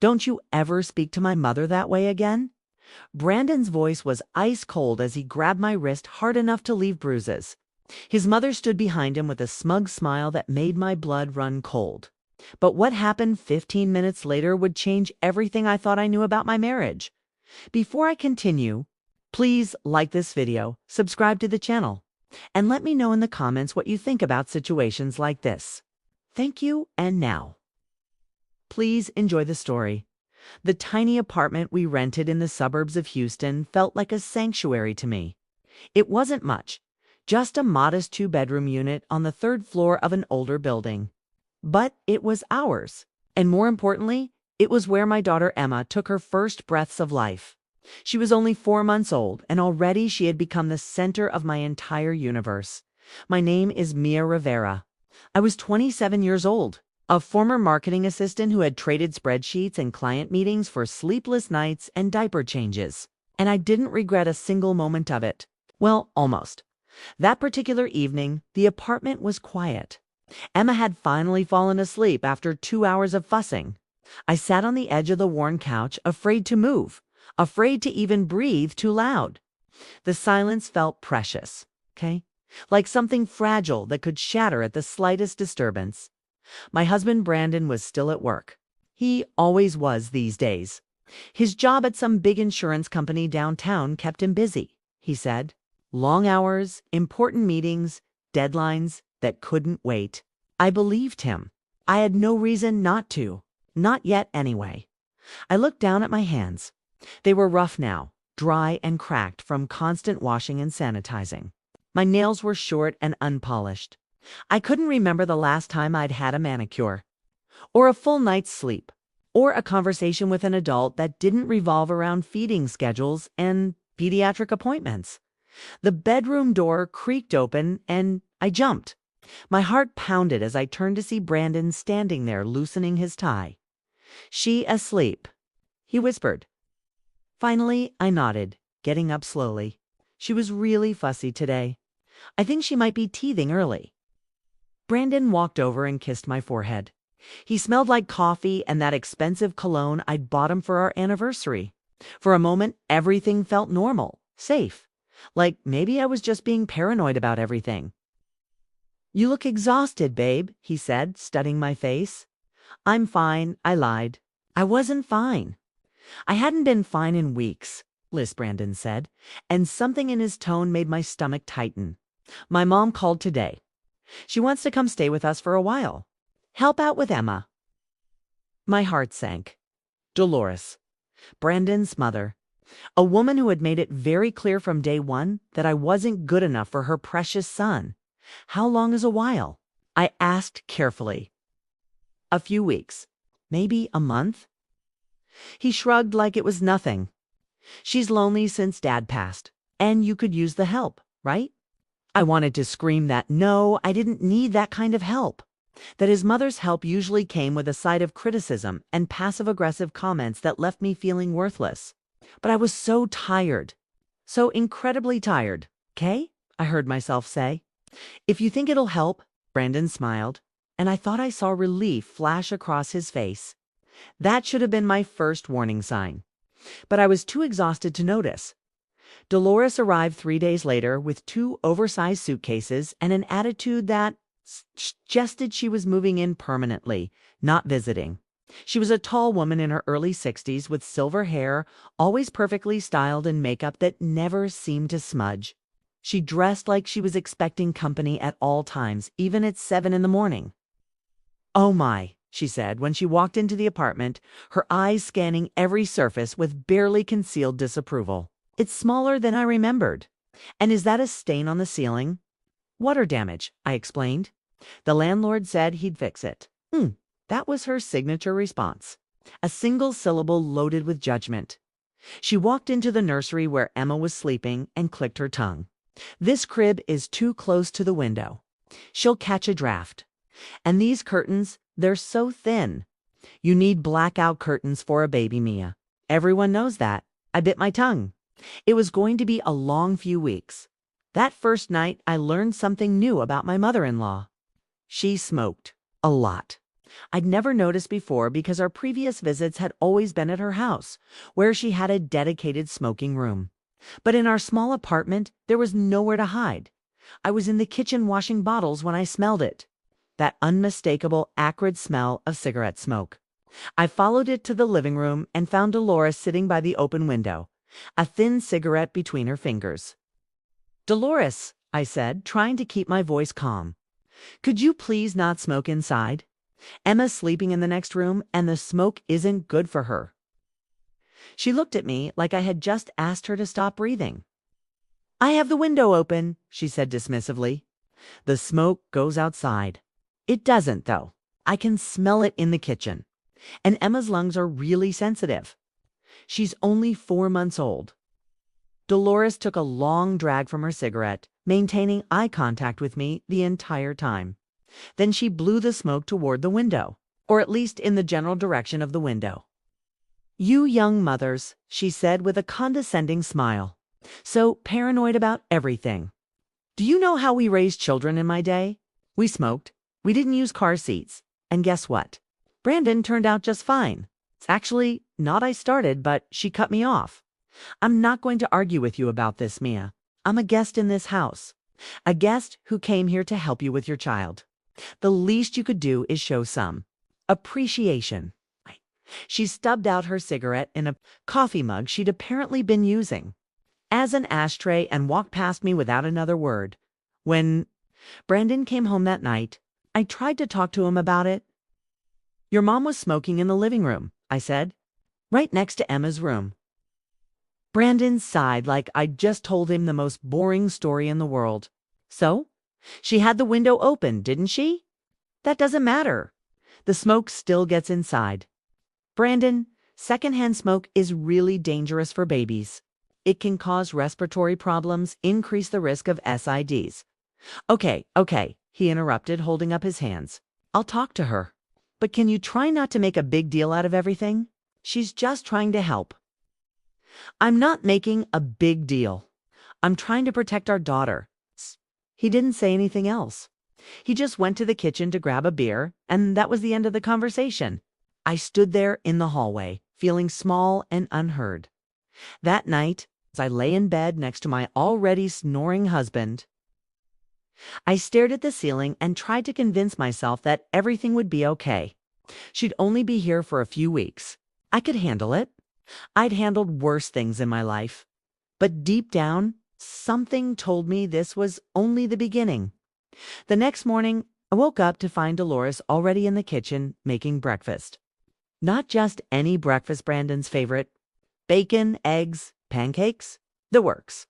Don't you ever speak to my mother that way again? Brandon's voice was ice cold as he grabbed my wrist hard enough to leave bruises. His mother stood behind him with a smug smile that made my blood run cold. But what happened 15 minutes later would change everything I thought I knew about my marriage. Before I continue, please like this video, subscribe to the channel, and let me know in the comments what you think about situations like this. Thank you, and now, please enjoy the story. The tiny apartment we rented in the suburbs of Houston felt like a sanctuary to me. It wasn't much, just a modest 2-bedroom unit on the 3rd floor of an older building. But it was ours, and more importantly, it was where my daughter Emma took her first breaths of life. She was only 4 months old, and already she had become the center of my entire universe. My name is Mia Rivera. I was 27 years old, a former marketing assistant who had traded spreadsheets and client meetings for sleepless nights and diaper changes. And I didn't regret a single moment of it. Well, almost. That particular evening, the apartment was quiet. Emma had finally fallen asleep after 2 hours of fussing. I sat on the edge of the worn couch, afraid to move, afraid to even breathe too loud. The silence felt precious, like something fragile that could shatter at the slightest disturbance. My husband Brandon was still at work. He always was these days. His job at some big insurance company downtown kept him busy, he said. Long hours, important meetings, deadlines that couldn't wait. I believed him. I had no reason not to. Not yet, anyway. I looked down at my hands. They were rough now, dry and cracked from constant washing and sanitizing. My nails were short and unpolished. I couldn't remember the last time I'd had a manicure, or a full night's sleep, or a conversation with an adult that didn't revolve around feeding schedules and pediatric appointments. The bedroom door creaked open and I jumped. My heart pounded as I turned to see Brandon standing there loosening his tie. "She asleep," he whispered. Finally, I nodded, getting up slowly. She was really fussy today. I think she might be teething early. Brandon walked over and kissed my forehead. He smelled like coffee and that expensive cologne I'd bought him for our anniversary. For a moment, everything felt normal, safe. Like maybe I was just being paranoid about everything. "You look exhausted, babe," he said, studying my face. "I'm fine," I lied. I wasn't fine. I hadn't been fine in weeks, Brandon said, and something in his tone made my stomach tighten. "My mom called today. She wants to come stay with us for a while. Help out with Emma." My heart sank. Dolores, Brandon's mother. A woman who had made it very clear from day one that I wasn't good enough for her precious son. How long is a while? I asked carefully. "A few weeks. Maybe a month." He shrugged like it was nothing. "She's lonely since Dad passed, and you could use the help, right?" I wanted to scream that no, I didn't need that kind of help. That his mother's help usually came with a side of criticism and passive-aggressive comments that left me feeling worthless. But I was so tired. So incredibly tired, I heard myself say. "If you think it'll help," Brandon smiled, and I thought I saw relief flash across his face. That should have been my first warning sign. But I was too exhausted to notice. Dolores arrived 3 days later with 2 oversized suitcases and an attitude that suggested she was moving in permanently, not visiting. She was a tall woman in her early 60s with silver hair, always perfectly styled and makeup that never seemed to smudge. She dressed like she was expecting company at all times, even at 7 in the morning. "Oh my," she said when she walked into the apartment, her eyes scanning every surface with barely concealed disapproval. "It's smaller than I remembered. And is that a stain on the ceiling?" "Water damage," I explained. "The landlord said he'd fix it." That was her signature response. A single syllable loaded with judgment. She walked into the nursery where Emma was sleeping and clicked her tongue. "This crib is too close to the window. She'll catch a draft. And these curtains, they're so thin. You need blackout curtains for a baby, Mia. Everyone knows that." I bit my tongue. It was going to be a long few weeks. That first night, I learned something new about my mother-in-law. She smoked. A lot. I'd never noticed before because our previous visits had always been at her house, where she had a dedicated smoking room. But in our small apartment, there was nowhere to hide. I was in the kitchen washing bottles when I smelled it. That unmistakable, acrid smell of cigarette smoke. I followed it to the living room and found Dolores sitting by the open window, a thin cigarette between her fingers. "Dolores," I said, trying to keep my voice calm, "could you please not smoke inside? Emma's sleeping in the next room, and the smoke isn't good for her." She looked at me like I had just asked her to stop breathing. "I have the window open," she said dismissively. "The smoke goes outside." It doesn't, though. I can smell it in the kitchen. And Emma's lungs are really sensitive. She's only 4 months old. Dolores took a long drag from her cigarette, maintaining eye contact with me the entire time. Then she blew the smoke toward the window, or at least in the general direction of the window. "You young mothers," she said with a condescending smile, "so paranoid about everything. Do you know how we raised children in my day? We smoked. We didn't use car seats. And guess what? Brandon turned out just fine. It's actually not I started, but she cut me off. I'm not going to argue with you about this, Mia. I'm a guest in this house. A guest who came here to help you with your child. The least you could do is show some appreciation." She stubbed out her cigarette in a coffee mug she'd apparently been using as an ashtray and walked past me without another word. When Brandon came home that night, I tried to talk to him about it. "Your mom was smoking in the living room," I said, "right next to Emma's room." Brandon sighed like I'd just told him the most boring story in the world. "So? She had the window open, didn't she? That doesn't matter. The smoke still gets inside. Brandon, secondhand smoke is really dangerous for babies. It can cause respiratory problems, increase the risk of SIDs. Okay, he interrupted, holding up his hands. "I'll talk to her. But can you try not to make a big deal out of everything? She's just trying to help." "I'm not making a big deal. I'm trying to protect our daughter." He didn't say anything else. He just went to the kitchen to grab a beer, and that was the end of the conversation. I stood there in the hallway, feeling small and unheard. That night, as I lay in bed next to my already snoring husband, I stared at the ceiling and tried to convince myself that everything would be okay. She'd only be here for a few weeks. I could handle it. I'd handled worse things in my life. But deep down, something told me this was only the beginning. The next morning, I woke up to find Dolores already in the kitchen making breakfast. Not just any breakfast, Brandon's favorite. Bacon, eggs, pancakes, the works.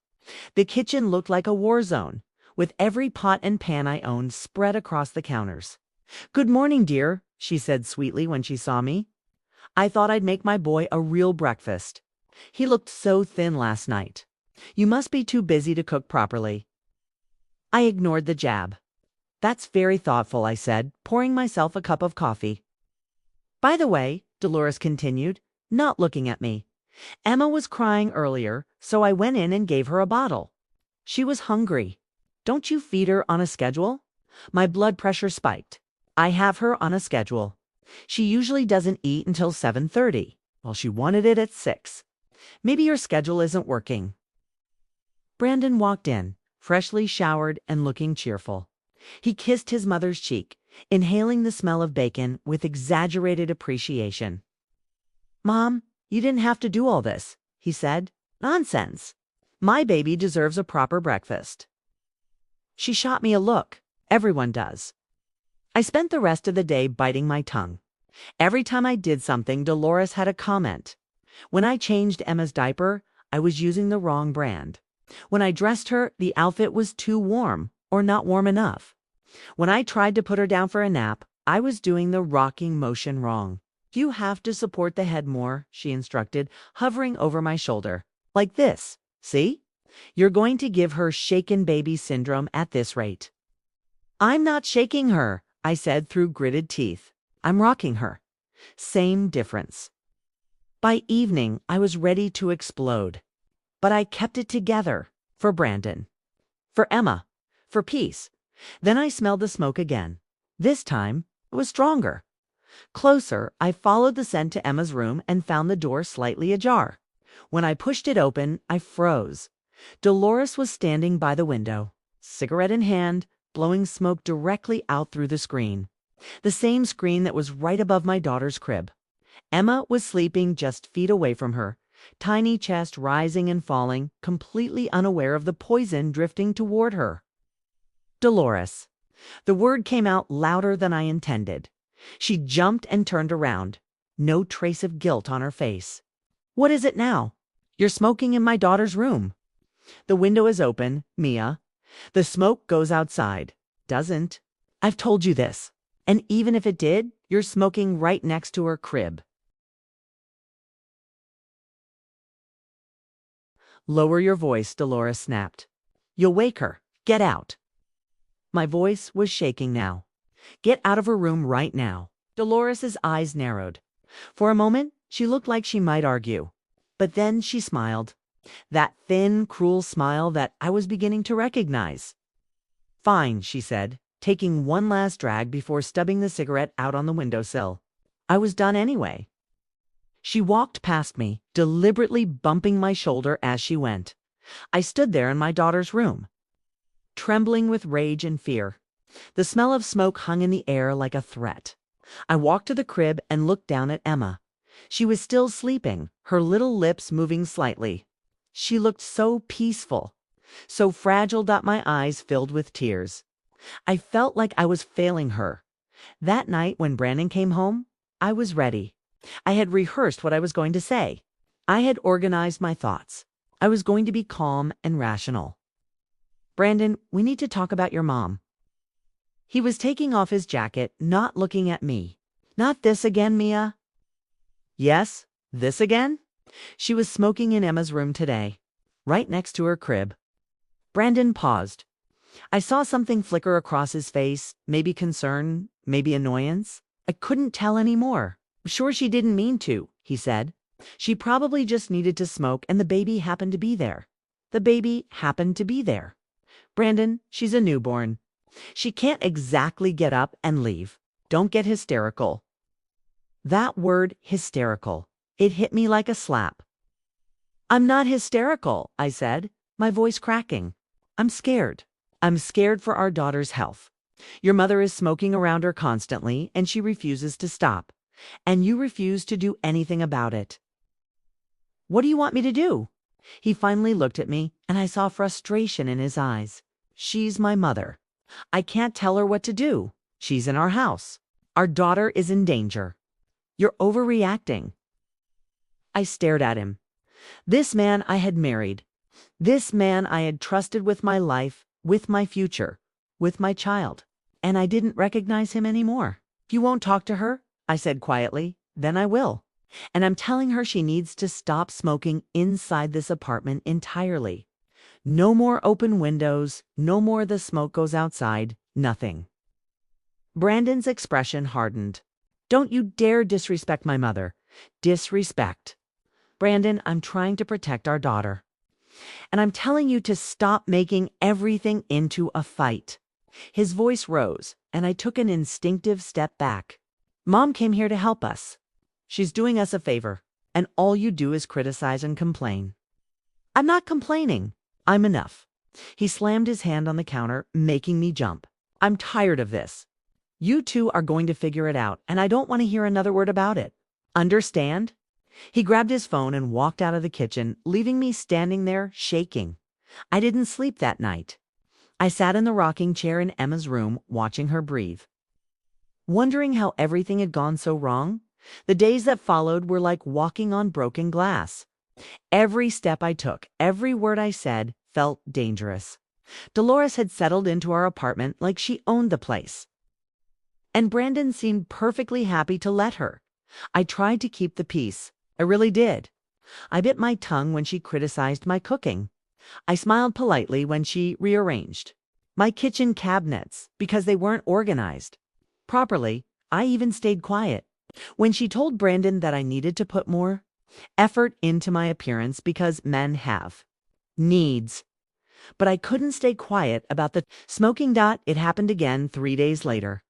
The kitchen looked like a war zone, with every pot and pan I owned spread across the counters. "Good morning, dear," she said sweetly when she saw me. "I thought I'd make my boy a real breakfast. He looked so thin last night. You must be too busy to cook properly." I ignored the jab. "That's very thoughtful," I said, pouring myself a cup of coffee. "By the way," Dolores continued, not looking at me, "Emma was crying earlier, so I went in and gave her a bottle. She was hungry. Don't you feed her on a schedule?" My blood pressure spiked. I have her on a schedule. She usually doesn't eat until 7:30. Well, she wanted it at 6. Maybe your schedule isn't working. Brandon walked in, freshly showered and looking cheerful. He kissed his mother's cheek, inhaling the smell of bacon with exaggerated appreciation. "Mom, you didn't have to do all this," he said. "Nonsense. My baby deserves a proper breakfast." She shot me a look. Everyone does. I spent the rest of the day biting my tongue. Every time I did something, Dolores had a comment. When I changed Emma's diaper, I was using the wrong brand. When I dressed her, the outfit was too warm or not warm enough. When I tried to put her down for a nap, I was doing the rocking motion wrong. "You have to support the head more," she instructed, hovering over my shoulder. "Like this. See? You're going to give her shaken baby syndrome at this rate." "I'm not shaking her," I said through gritted teeth. "I'm rocking her. Same difference." By evening, I was ready to explode. But I kept it together. For Brandon. For Emma. For peace. Then I smelled the smoke again. This time, it was stronger. Closer, I followed the scent to Emma's room and found the door slightly ajar. When I pushed it open, I froze. Dolores was standing by the window, cigarette in hand, blowing smoke directly out through the screen. The same screen that was right above my daughter's crib. Emma was sleeping just feet away from her, tiny chest rising and falling, completely unaware of the poison drifting toward her. Dolores. The word came out louder than I intended. She jumped and turned around. No trace of guilt on her face. What is it now? You're smoking in my daughter's room. The window is open, Mia. The smoke goes outside. Doesn't. I've told you this. And even if it did, you're smoking right next to her crib. Lower your voice, Dolores snapped. You'll wake her. Get out. My voice was shaking now. Get out of her room right now. Dolores's eyes narrowed. For a moment, she looked like she might argue. But then she smiled. That thin, cruel smile that I was beginning to recognize. Fine, she said, taking one last drag before stubbing the cigarette out on the windowsill. I was done anyway. She walked past me, deliberately bumping my shoulder as she went. I stood there in my daughter's room, trembling with rage and fear. The smell of smoke hung in the air like a threat. I walked to the crib and looked down at Emma. She was still sleeping, her little lips moving slightly. She looked so peaceful, so fragile that my eyes filled with tears. I felt like I was failing her. That night when Brandon came home, I was ready. I had rehearsed what I was going to say. I had organized my thoughts. I was going to be calm and rational. Brandon, we need to talk about your mom. He was taking off his jacket, not looking at me. Not this again, Mia? Yes, this again? She was smoking in Emma's room today, right next to her crib. Brandon paused. I saw something flicker across his face, maybe concern, maybe annoyance. I couldn't tell anymore. Sure she didn't mean to, he said. She probably just needed to smoke and the baby happened to be there. The baby happened to be there. Brandon, she's a newborn. She can't exactly get up and leave. Don't get hysterical. That word, hysterical. It hit me like a slap. I'm not hysterical, I said, my voice cracking. I'm scared. I'm scared for our daughter's health. Your mother is smoking around her constantly, and she refuses to stop. And you refuse to do anything about it. What do you want me to do? He finally looked at me, and I saw frustration in his eyes. She's my mother. I can't tell her what to do. She's in our house. Our daughter is in danger. You're overreacting. I stared at him. This man I had married. This man I had trusted with my life, with my future, with my child. And I didn't recognize him anymore. If you won't talk to her, I said quietly, then I will. And I'm telling her she needs to stop smoking inside this apartment entirely. No more open windows, no more the smoke goes outside, nothing. Brandon's expression hardened. Don't you dare disrespect my mother. Disrespect. Brandon, I'm trying to protect our daughter. And I'm telling you to stop making everything into a fight. His voice rose, and I took an instinctive step back. Mom came here to help us. She's doing us a favor, and all you do is criticize and complain. I'm not complaining. I'm enough. He slammed his hand on the counter, making me jump. I'm tired of this. You two are going to figure it out, and I don't want to hear another word about it. Understand? He grabbed his phone and walked out of the kitchen, leaving me standing there, shaking. I didn't sleep that night. I sat in the rocking chair in Emma's room, watching her breathe. Wondering how everything had gone so wrong, the days that followed were like walking on broken glass. Every step I took, every word I said, felt dangerous. Dolores had settled into our apartment like she owned the place. And Brandon seemed perfectly happy to let her. I tried to keep the peace. I really did. I bit my tongue when she criticized my cooking. I smiled politely when she rearranged my kitchen cabinets because they weren't organized properly. I even stayed quiet when she told Brandon that I needed to put more effort into my appearance because men have needs. But I couldn't stay quiet about the smoking. It happened again 3 days later.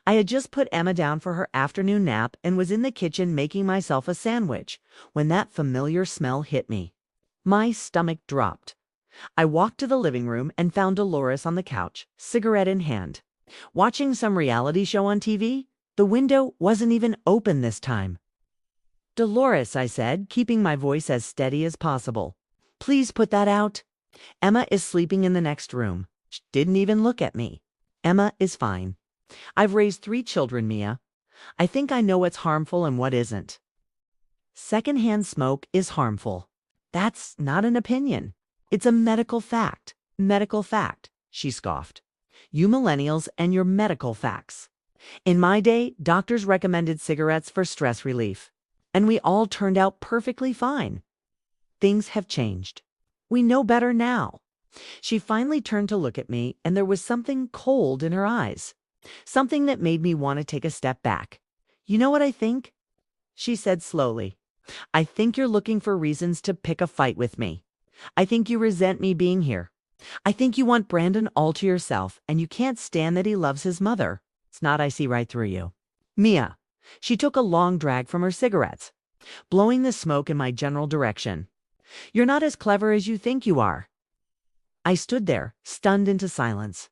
I had just put Emma down for her afternoon nap and was in the kitchen making myself a sandwich when that familiar smell hit me. My stomach dropped. I walked to the living room and found Dolores on the couch, cigarette in hand. Watching some reality show on TV, the window wasn't even open this time. "Dolores," I said, keeping my voice as steady as possible. "Please put that out. Emma is sleeping in the next room. She didn't even look at me. Emma is fine. I've raised 3 children, Mia. I think I know what's harmful and what isn't." Secondhand smoke is harmful. That's not an opinion. It's a medical fact. Medical fact, she scoffed. You millennials and your medical facts. In my day, doctors recommended cigarettes for stress relief, and we all turned out perfectly fine. Things have changed. We know better now. She finally turned to look at me, and there was something cold in her eyes. Something that made me want to take a step back. "You know what I think?" she said slowly. "I think you're looking for reasons to pick a fight with me. I think you resent me being here. I think you want Brandon all to yourself, and you can't stand that he loves his mother. It's not I see right through you." "Mia." She took a long drag from her cigarettes, blowing the smoke in my general direction. "You're not as clever as you think you are." I stood there, stunned into silence.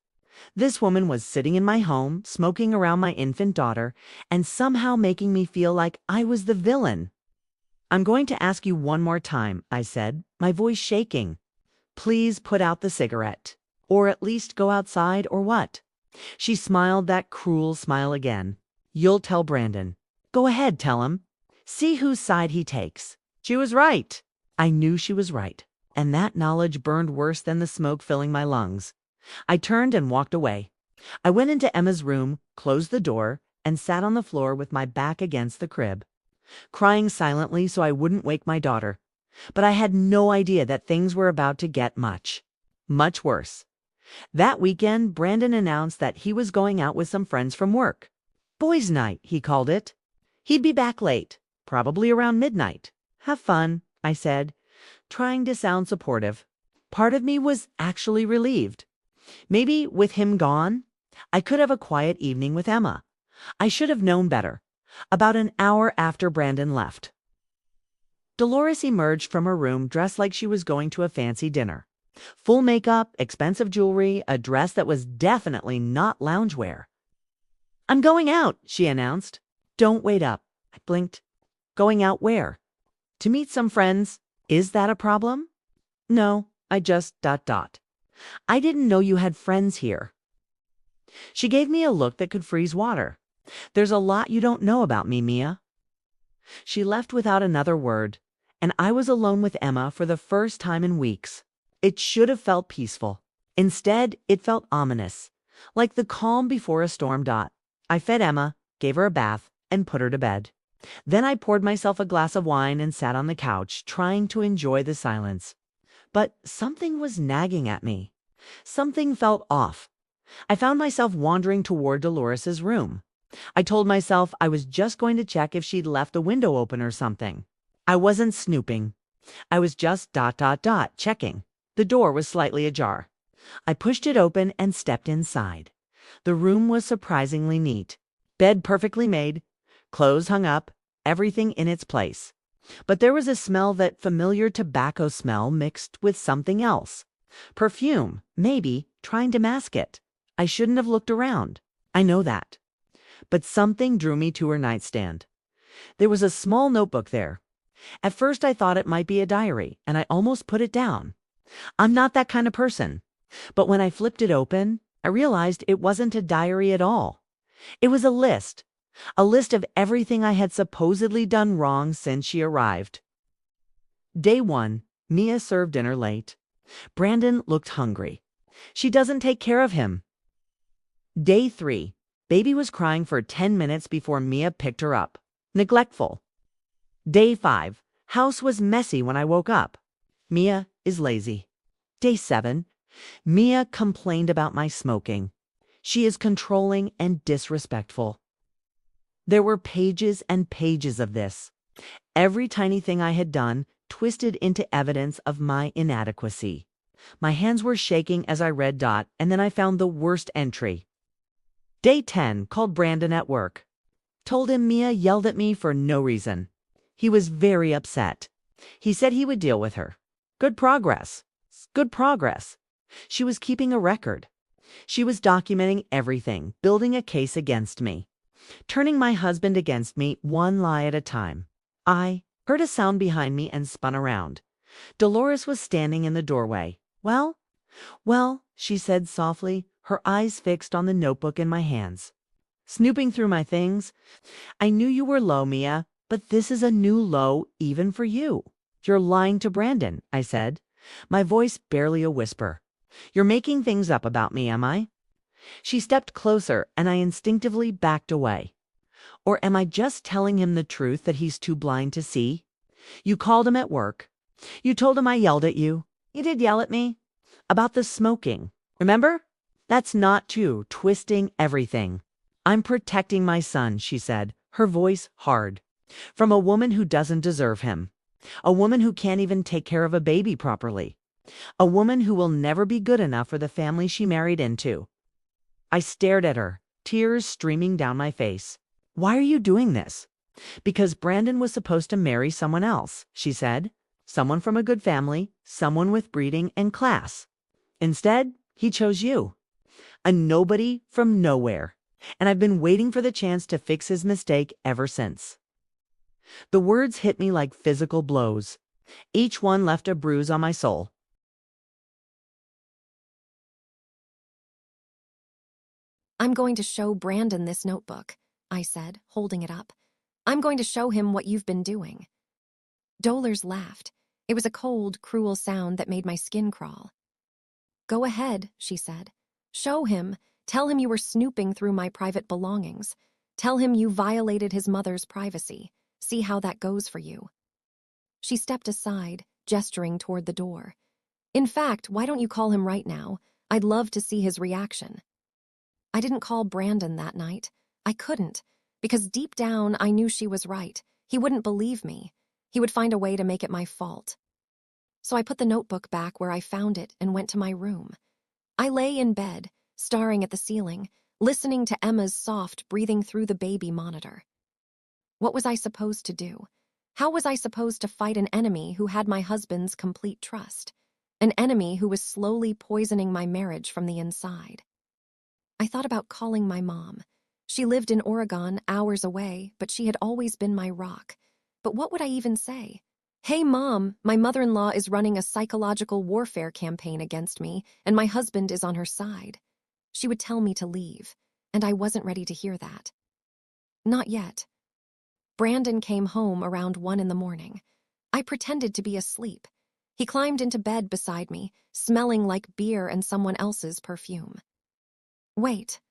This woman was sitting in my home, smoking around my infant daughter, and somehow making me feel like I was the villain. "I'm going to ask you one more time," I said, my voice shaking. "Please put out the cigarette. Or at least go outside, or what?" She smiled that cruel smile again. "You'll tell Brandon. Go ahead, tell him. See whose side he takes." She was right. I knew she was right, and that knowledge burned worse than the smoke filling my lungs. I turned and walked away. I went into Emma's room, closed the door, and sat on the floor with my back against the crib, crying silently so I wouldn't wake my daughter. But I had no idea that things were about to get much worse. That weekend, Brandon announced that he was going out with some friends from work. Boys' night, he called it. He'd be back late, probably around midnight. "Have fun," I said, trying to sound supportive. Part of me was actually relieved. Maybe with him gone, I could have a quiet evening with Emma. I should have known better. About an hour after Brandon left, Dolores emerged from her room dressed like she was going to a fancy dinner. Full makeup, expensive jewelry, a dress that was definitely not loungewear. "I'm going out," she announced. "Don't wait up." I blinked. "Going out where?" "To meet some friends. Is that a problem?" "No, I just ... I didn't know you had friends here." She gave me a look that could freeze water. "There's a lot you don't know about me, Mia." She left without another word, and I was alone with Emma for the first time in weeks. It should have felt peaceful. Instead, it felt ominous, like the calm before a storm. I fed Emma, gave her a bath, and put her to bed. Then I poured myself a glass of wine and sat on the couch, trying to enjoy the silence. But something was nagging at me. Something felt off. I found myself wandering toward Dolores's room. I told myself I was just going to check if she'd left the window open or something. I wasn't snooping. I was just ... checking. The door was slightly ajar. I pushed it open and stepped inside. The room was surprisingly neat. Bed perfectly made, clothes hung up, everything in its place. But there was a smell, that familiar tobacco smell mixed with something else. Perfume, maybe, trying to mask it. I shouldn't have looked around. I know that. But something drew me to her nightstand. There was a small notebook there. At first I thought it might be a diary, and I almost put it down. I'm not that kind of person. But when I flipped it open, I realized it wasn't a diary at all. It was a list of everything I had supposedly done wrong since she arrived. Day 1, Mia served dinner late. Brandon looked hungry. She doesn't take care of him. Day 3, baby was crying for 10 minutes before Mia picked her up. Neglectful. Day 5, house was messy when I woke up. Mia is lazy. Day 7, Mia complained about my smoking. She is controlling and disrespectful. There were pages and pages of this. Every tiny thing I had done twisted into evidence of my inadequacy. My hands were shaking as I read ... and then I found the worst entry. Day 10, called Brandon at work. Told him Mia yelled at me for no reason. He was very upset. He said he would deal with her. Good progress. Good progress. She was keeping a record. She was documenting everything, building a case against me, turning my husband against me one lie at a time. I heard a sound behind me and spun around. Dolores was standing in the doorway. Well, she said softly, her eyes fixed on the notebook in my hands. Snooping through my things. I knew you were low, Mia, but this is a new low even for you. You're lying to Brandon, I said, my voice barely a whisper. You're making things up about me, am I? She stepped closer, and I instinctively backed away. Or am I just telling him the truth that he's too blind to see? You called him at work. You told him I yelled at you. You did yell at me. About the smoking. Remember? That's not you, twisting everything. I'm protecting my son, she said, her voice hard. From a woman who doesn't deserve him. A woman who can't even take care of a baby properly. A woman who will never be good enough for the family she married into. I stared at her, tears streaming down my face. Why are you doing this? Because Brandon was supposed to marry someone else, she said. Someone from a good family, someone with breeding and class. Instead, he chose you. A nobody from nowhere. And I've been waiting for the chance to fix his mistake ever since. The words hit me like physical blows. Each one left a bruise on my soul. I'm going to show Brandon this notebook, I said, holding it up. I'm going to show him what you've been doing. Dolores laughed. It was a cold, cruel sound that made my skin crawl. Go ahead, she said. Show him. Tell him you were snooping through my private belongings. Tell him you violated his mother's privacy. See how that goes for you. She stepped aside, gesturing toward the door. In fact, why don't you call him right now? I'd love to see his reaction. I didn't call Brandon that night. I couldn't, because deep down I knew she was right. He wouldn't believe me. He would find a way to make it my fault. So I put the notebook back where I found it and went to my room. I lay in bed, staring at the ceiling, listening to Emma's soft breathing through the baby monitor. What was I supposed to do? How was I supposed to fight an enemy who had my husband's complete trust? An enemy who was slowly poisoning my marriage from the inside? I thought about calling my mom. She lived in Oregon, hours away, but she had always been my rock. But what would I even say? Hey, Mom, my mother-in-law is running a psychological warfare campaign against me, and my husband is on her side. She would tell me to leave, and I wasn't ready to hear that. Not yet. Brandon came home around 1 a.m. I pretended to be asleep. He climbed into bed beside me, smelling like beer and someone else's perfume. Wait.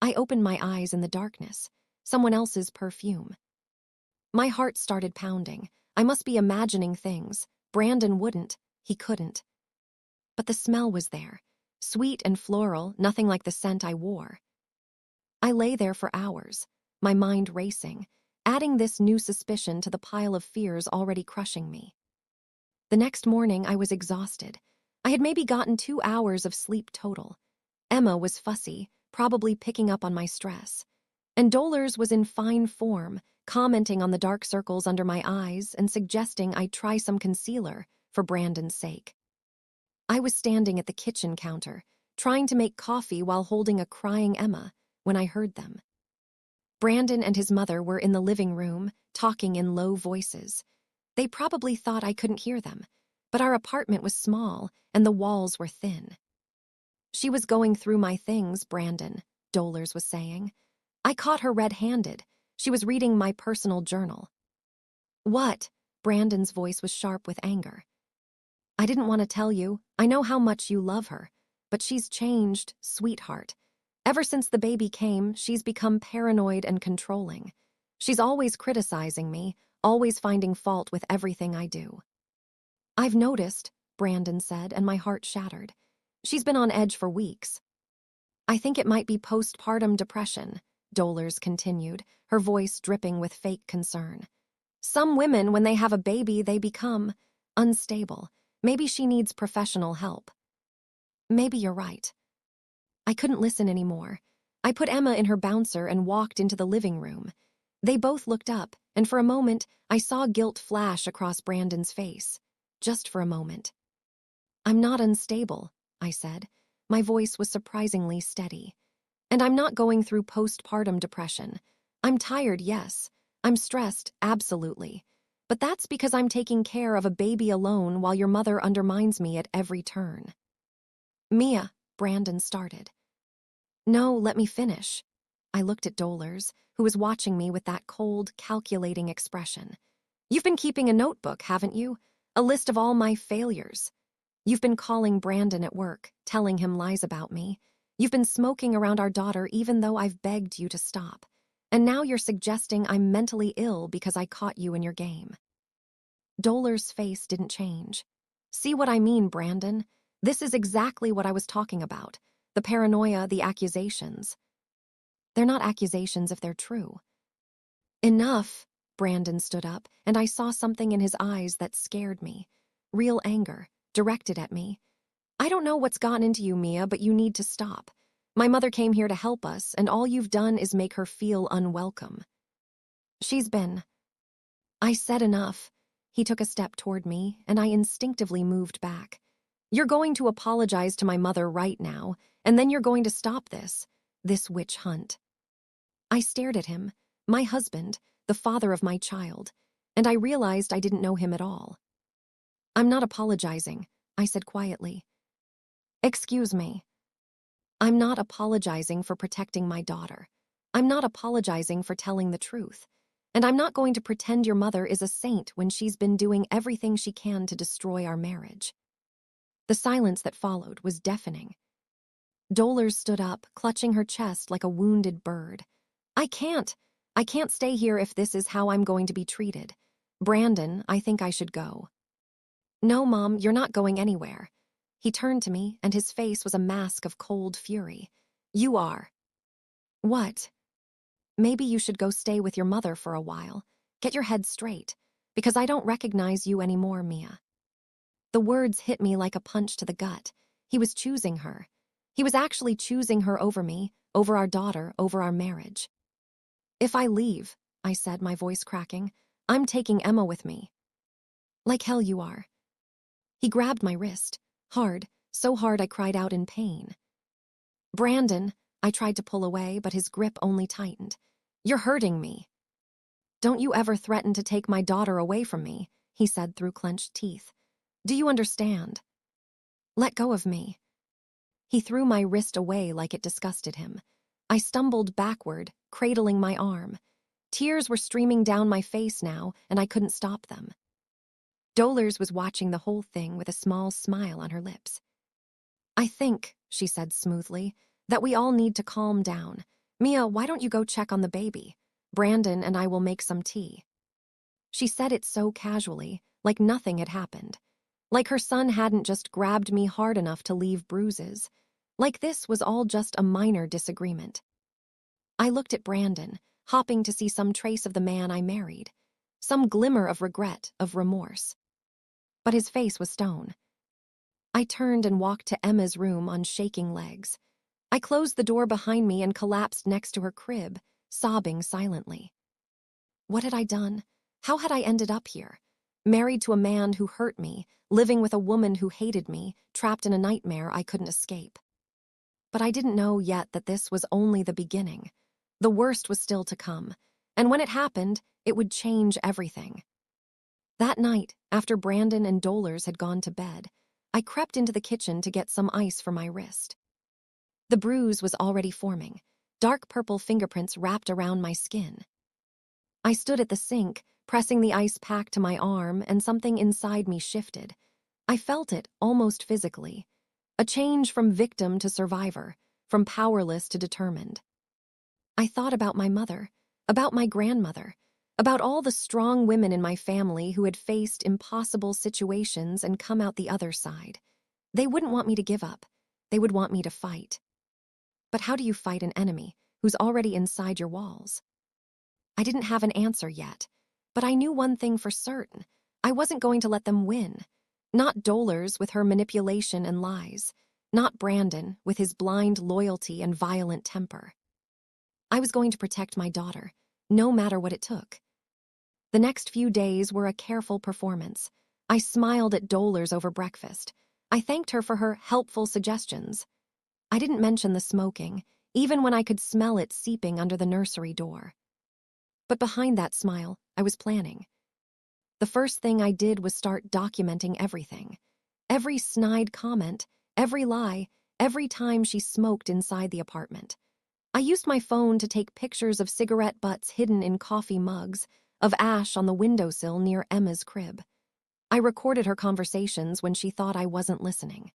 I opened my eyes in the darkness. Someone else's perfume. My heart started pounding. I must be imagining things. Brandon wouldn't. He couldn't. But the smell was there. Sweet and floral, nothing like the scent I wore. I lay there for hours, my mind racing, adding this new suspicion to the pile of fears already crushing me. The next morning, I was exhausted. I had maybe gotten 2 hours of sleep total. Emma was fussy, probably picking up on my stress. And Dolores was in fine form, commenting on the dark circles under my eyes and suggesting I try some concealer for Brandon's sake. I was standing at the kitchen counter, trying to make coffee while holding a crying Emma, when I heard them. Brandon and his mother were in the living room, talking in low voices. They probably thought I couldn't hear them, but our apartment was small and the walls were thin. She was going through my things, Brandon, Dolores was saying. I caught her red-handed. She was reading my personal journal. What? Brandon's voice was sharp with anger. I didn't want to tell you. I know how much you love her. But she's changed, sweetheart. Ever since the baby came, she's become paranoid and controlling. She's always criticizing me, always finding fault with everything I do. I've noticed, Brandon said, and my heart shattered. She's been on edge for weeks. I think it might be postpartum depression, Dolores continued, her voice dripping with fake concern. Some women, when they have a baby, they become unstable. Maybe she needs professional help. Maybe you're right. I couldn't listen anymore. I put Emma in her bouncer and walked into the living room. They both looked up, and for a moment, I saw guilt flash across Brandon's face. Just for a moment. "I'm not unstable," I said. My voice was surprisingly steady. "And I'm not going through postpartum depression. I'm tired, yes. I'm stressed, absolutely. But that's because I'm taking care of a baby alone while your mother undermines me at every turn." "Mia," Brandon started. "No, let me finish." I looked at Dolores, who was watching me with that cold, calculating expression. "You've been keeping a notebook, haven't you? A list of all my failures. You've been calling Brandon at work, telling him lies about me. You've been smoking around our daughter even though I've begged you to stop. And now you're suggesting I'm mentally ill because I caught you in your game." Dolores' face didn't change. "See what I mean, Brandon? This is exactly what I was talking about. The paranoia, the accusations. They're not accusations if they're true." "Enough." Brandon stood up, and I saw something in his eyes that scared me. Real anger, directed at me. "I don't know what's gotten into you, Mia, but you need to stop. My mother came here to help us, and all you've done is make her feel unwelcome. She's been—" I said enough. He took a step toward me, and I instinctively moved back. "You're going to apologize to my mother right now, and then you're going to stop this witch hunt." I stared at him, my husband, the father of my child, and I realized I didn't know him at all. "I'm not apologizing," I said quietly. "Excuse me." "I'm not apologizing for protecting my daughter. I'm not apologizing for telling the truth. And I'm not going to pretend your mother is a saint when she's been doing everything she can to destroy our marriage." The silence that followed was deafening. Dolores stood up, clutching her chest like a wounded bird. I can't stay here if this is how I'm going to be treated. Brandon, I think I should go." "No, Mom, you're not going anywhere." He turned to me, and his face was a mask of cold fury. "You are." "What?" "Maybe you should go stay with your mother for a while. Get your head straight. Because I don't recognize you anymore, Mia." The words hit me like a punch to the gut. He was choosing her. He was actually choosing her over me, over our daughter, over our marriage. "If I leave," I said, my voice cracking, "I'm taking Emma with me." "Like hell you are." He grabbed my wrist, hard, so hard I cried out in pain. "Brandon," I tried to pull away, but his grip only tightened. "You're hurting me." "Don't you ever threaten to take my daughter away from me," he said through clenched teeth. "Do you understand? Let go of me." He threw my wrist away like it disgusted him. I stumbled backward, cradling my arm. Tears were streaming down my face now, and I couldn't stop them. Dolores was watching the whole thing with a small smile on her lips. "I think," she said smoothly, "that we all need to calm down. Mia, why don't you go check on the baby? Brandon and I will make some tea." She said it so casually, like nothing had happened. Like her son hadn't just grabbed me hard enough to leave bruises. Like this was all just a minor disagreement. I looked at Brandon, hoping to see some trace of the man I married. Some glimmer of regret, of remorse. But his face was stone. I turned and walked to Emma's room on shaking legs. I closed the door behind me and collapsed next to her crib, sobbing silently. What had I done? How had I ended up here? Married to a man who hurt me, living with a woman who hated me, trapped in a nightmare I couldn't escape. But I didn't know yet that this was only the beginning. The worst was still to come, and when it happened, it would change everything. That night, after Brandon and Dolores had gone to bed, I crept into the kitchen to get some ice for my wrist. The bruise was already forming, dark purple fingerprints wrapped around my skin. I stood at the sink, pressing the ice pack to my arm, and something inside me shifted. I felt it, almost physically. A change from victim to survivor, from powerless to determined. I thought about my mother, about my grandmother, about all the strong women in my family who had faced impossible situations and come out the other side. They wouldn't want me to give up. They would want me to fight. But how do you fight an enemy who's already inside your walls? I didn't have an answer yet, but I knew one thing for certain. I wasn't going to let them win. Not Dolores with her manipulation and lies. Not Brandon with his blind loyalty and violent temper. I was going to protect my daughter, no matter what it took. The next few days were a careful performance. I smiled at Dolores over breakfast. I thanked her for her helpful suggestions. I didn't mention the smoking, even when I could smell it seeping under the nursery door. But behind that smile, I was planning. The first thing I did was start documenting everything. Every snide comment, every lie, every time she smoked inside the apartment. I used my phone to take pictures of cigarette butts hidden in coffee mugs, of ash on the windowsill near Emma's crib. I recorded her conversations when she thought I wasn't listening.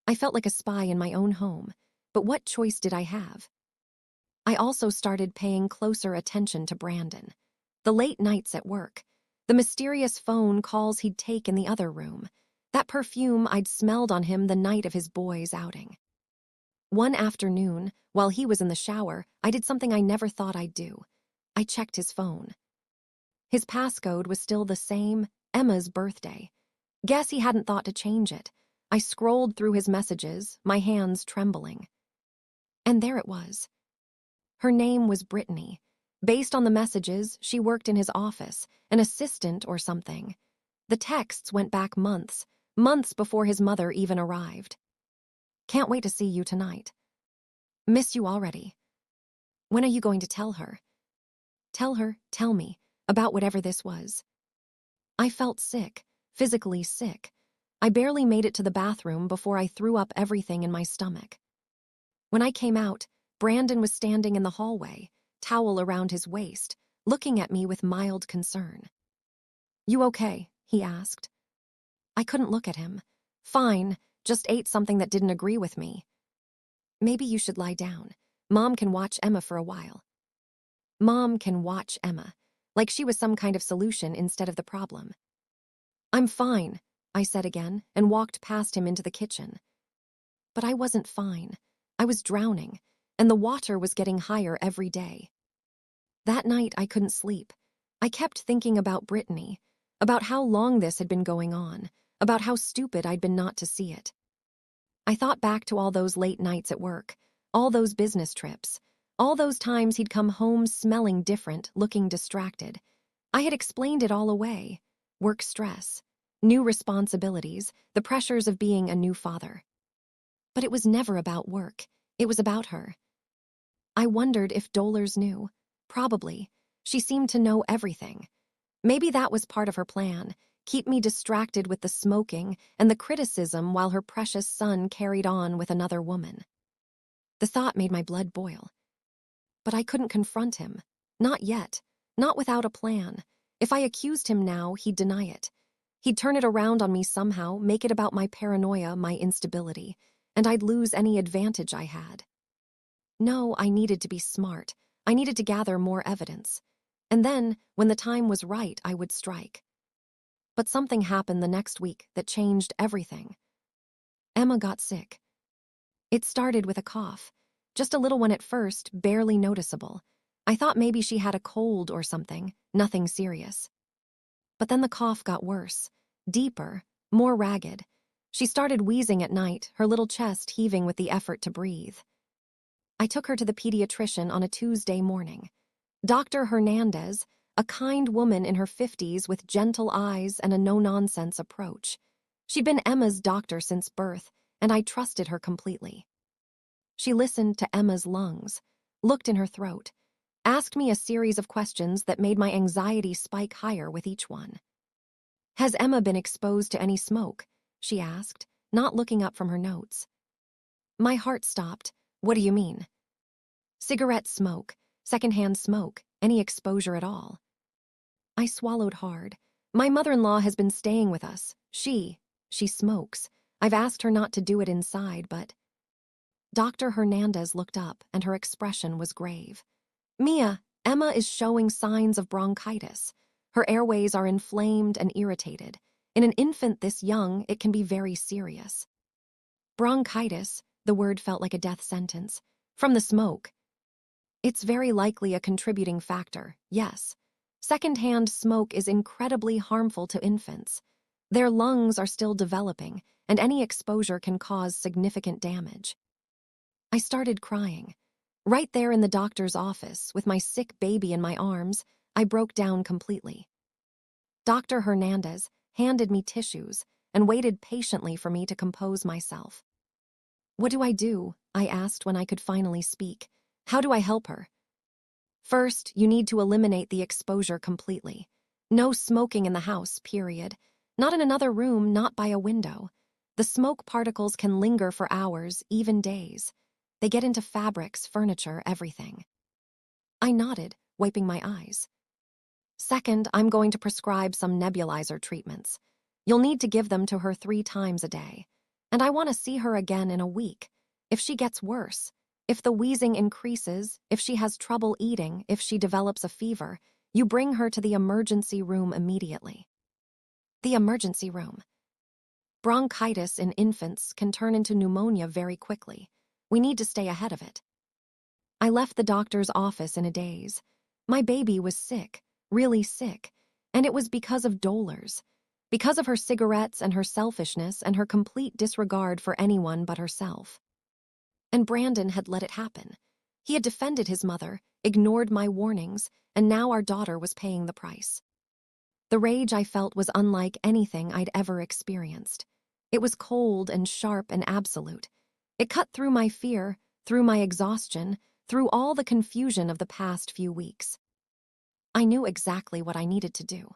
I felt like a spy in my own home, but what choice did I have? I also started paying closer attention to Brandon. The late nights at work, the mysterious phone calls he'd take in the other room, that perfume I'd smelled on him the night of his boys' outing. One afternoon, while he was in the shower, I did something I never thought I'd do. I checked his phone. His passcode was still the same, Emma's birthday. Guess he hadn't thought to change it. I scrolled through his messages, my hands trembling. And there it was. Her name was Brittany. Based on the messages, she worked in his office, an assistant or something. The texts went back months before his mother even arrived. Can't wait to see you tonight. Miss you already. When are you going to tell her? Tell me, about whatever this was. I felt sick, physically sick. I barely made it to the bathroom before I threw up everything in my stomach. When I came out, Brandon was standing in the hallway, towel around his waist, looking at me with mild concern. You okay? He asked. I couldn't look at him. Fine, just ate something that didn't agree with me. Maybe you should lie down. Mom can watch Emma for a while. Mom can watch Emma, like she was some kind of solution instead of the problem. I'm fine, I said again, and walked past him into the kitchen. But I wasn't fine. I was drowning, and the water was getting higher every day. That night I couldn't sleep. I kept thinking about Brittany, about how long this had been going on, about how stupid I'd been not to see it. I thought back to all those late nights at work, all those business trips, all those times he'd come home smelling different, looking distracted. I had explained it all away. Work stress, new responsibilities, the pressures of being a new father. But it was never about work. It was about her. I wondered if Dolores knew. Probably. She seemed to know everything. Maybe that was part of her plan, keep me distracted with the smoking and the criticism while her precious son carried on with another woman. The thought made my blood boil. But I couldn't confront him. Not yet. Not without a plan. If I accused him now, he'd deny it. He'd turn it around on me somehow, make it about my paranoia, my instability, and I'd lose any advantage I had. No, I needed to be smart. I needed to gather more evidence. And then, when the time was right, I would strike. But something happened the next week that changed everything. Emma got sick. It started with a cough. Just a little one at first, barely noticeable. I thought maybe she had a cold or something, nothing serious. But then the cough got worse, deeper, more ragged. She started wheezing at night, her little chest heaving with the effort to breathe. I took her to the pediatrician on a Tuesday morning. Dr. Hernandez, a kind woman in her 50s with gentle eyes and a no-nonsense approach. She'd been Emma's doctor since birth, and I trusted her completely. She listened to Emma's lungs, looked in her throat, asked me a series of questions that made my anxiety spike higher with each one. Has Emma been exposed to any smoke? She asked, not looking up from her notes. My heart stopped. What do you mean? Cigarette smoke, secondhand smoke, any exposure at all. I swallowed hard. My mother-in-law has been staying with us. She smokes. I've asked her not to do it inside, but... Dr. Hernandez looked up, and her expression was grave. Mia, Emma is showing signs of bronchitis. Her airways are inflamed and irritated. In an infant this young, it can be very serious. Bronchitis, the word felt like a death sentence. From the smoke. It's very likely a contributing factor, yes. Secondhand smoke is incredibly harmful to infants. Their lungs are still developing, and any exposure can cause significant damage. I started crying. Right there in the doctor's office, with my sick baby in my arms, I broke down completely. Dr. Hernandez handed me tissues and waited patiently for me to compose myself. "What do I do?" I asked when I could finally speak. "How do I help her?" "First, you need to eliminate the exposure completely. No smoking in the house, period. Not in another room, not by a window. The smoke particles can linger for hours, even days. They get into fabrics, furniture, everything." I nodded, wiping my eyes. "Second, I'm going to prescribe some nebulizer treatments. You'll need to give them to her 3 times a day. And I want to see her again in a week. If she gets worse, if the wheezing increases, if she has trouble eating, if she develops a fever, you bring her to the emergency room immediately." The emergency room. Bronchitis in infants can turn into pneumonia very quickly. We need to stay ahead of it. I left the doctor's office in a daze. My baby was sick, really sick, and it was because of Dolores, because of her cigarettes and her selfishness and her complete disregard for anyone but herself. And Brandon had let it happen. He had defended his mother, ignored my warnings, and now our daughter was paying the price. The rage I felt was unlike anything I'd ever experienced. It was cold and sharp and absolute. It cut through my fear, through my exhaustion, through all the confusion of the past few weeks. I knew exactly what I needed to do.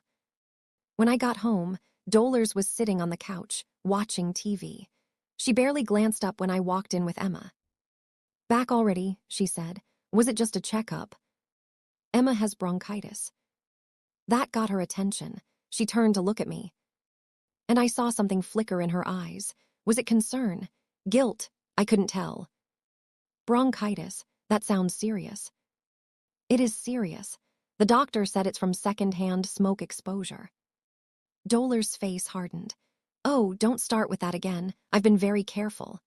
When I got home, Dolores was sitting on the couch, watching TV. She barely glanced up when I walked in with Emma. "Back already," she said. "Was it just a checkup?" "Emma has bronchitis." That got her attention. She turned to look at me. And I saw something flicker in her eyes. Was it concern? Guilt? I couldn't tell. "Bronchitis. That sounds serious." "It is serious. The doctor said it's from secondhand smoke exposure." Dolores' face hardened. "Oh, don't start with that again. I've been very careful."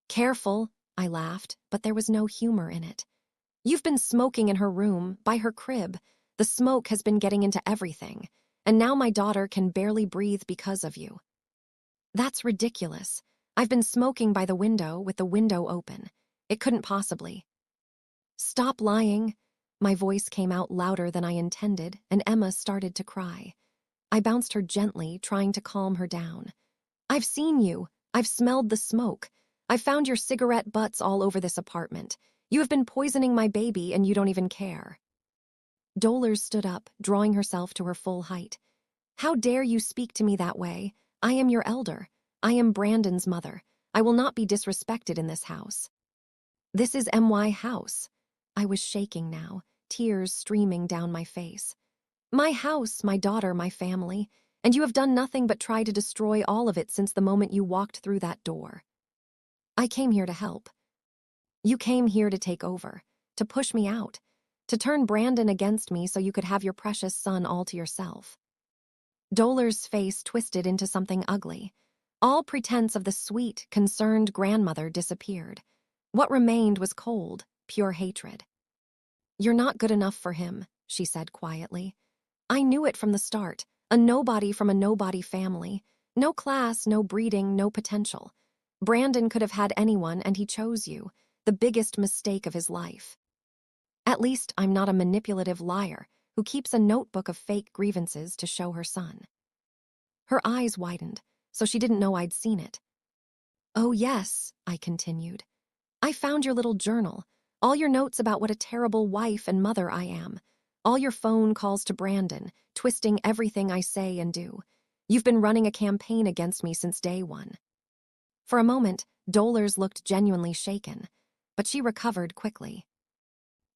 "Careful?" I laughed, but there was no humor in it. "You've been smoking in her room, by her crib. The smoke has been getting into everything. And now my daughter can barely breathe because of you." "That's ridiculous. I've been smoking by the window with the window open. It couldn't possibly." "Stop lying." My voice came out louder than I intended, and Emma started to cry. I bounced her gently, trying to calm her down. "I've seen you. I've smelled the smoke. I've found your cigarette butts all over this apartment. You have been poisoning my baby and you don't even care." Dolores stood up, drawing herself to her full height. "How dare you speak to me that way? I am your elder. I am Brandon's mother. I will not be disrespected in this house." "This is MY house." I was shaking now, tears streaming down my face. "My house, my daughter, my family, and you have done nothing but try to destroy all of it since the moment you walked through that door." "I came here to help." "You came here to take over, to push me out, to turn Brandon against me so you could have your precious son all to yourself." Dolores' face twisted into something ugly. All pretense of the sweet, concerned grandmother disappeared. What remained was cold, pure hatred. "You're not good enough for him," she said quietly. "I knew it from the start. A nobody from a nobody family. No class, no breeding, no potential. Brandon could have had anyone and he chose you. The biggest mistake of his life. At least I'm not a manipulative liar who keeps a notebook of fake grievances to show her son." Her eyes widened, so she didn't know I'd seen it. "Oh yes," I continued. "I found your little journal. All your notes about what a terrible wife and mother I am. All your phone calls to Brandon, twisting everything I say and do. You've been running a campaign against me since day one." For a moment, Dolores looked genuinely shaken, but she recovered quickly.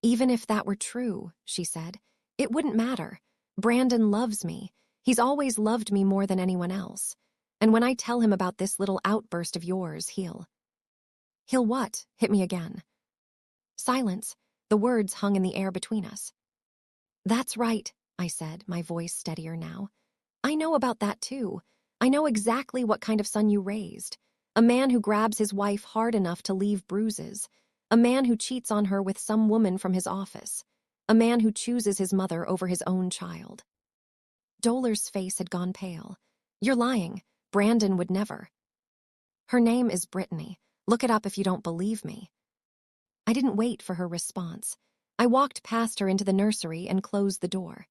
"Even if that were true," she said, "it wouldn't matter. Brandon loves me. He's always loved me more than anyone else. And when I tell him about this little outburst of yours, He'll what? Hit me again." Silence. The words hung in the air between us. "That's right," I said, my voice steadier now. "I know about that too. I know exactly what kind of son you raised. A man who grabs his wife hard enough to leave bruises. A man who cheats on her with some woman from his office. A man who chooses his mother over his own child." Dolores' face had gone pale. "You're lying. Brandon would never." "Her name is Brittany. Look it up if you don't believe me." I didn't wait for her response. I walked past her into the nursery and closed the door.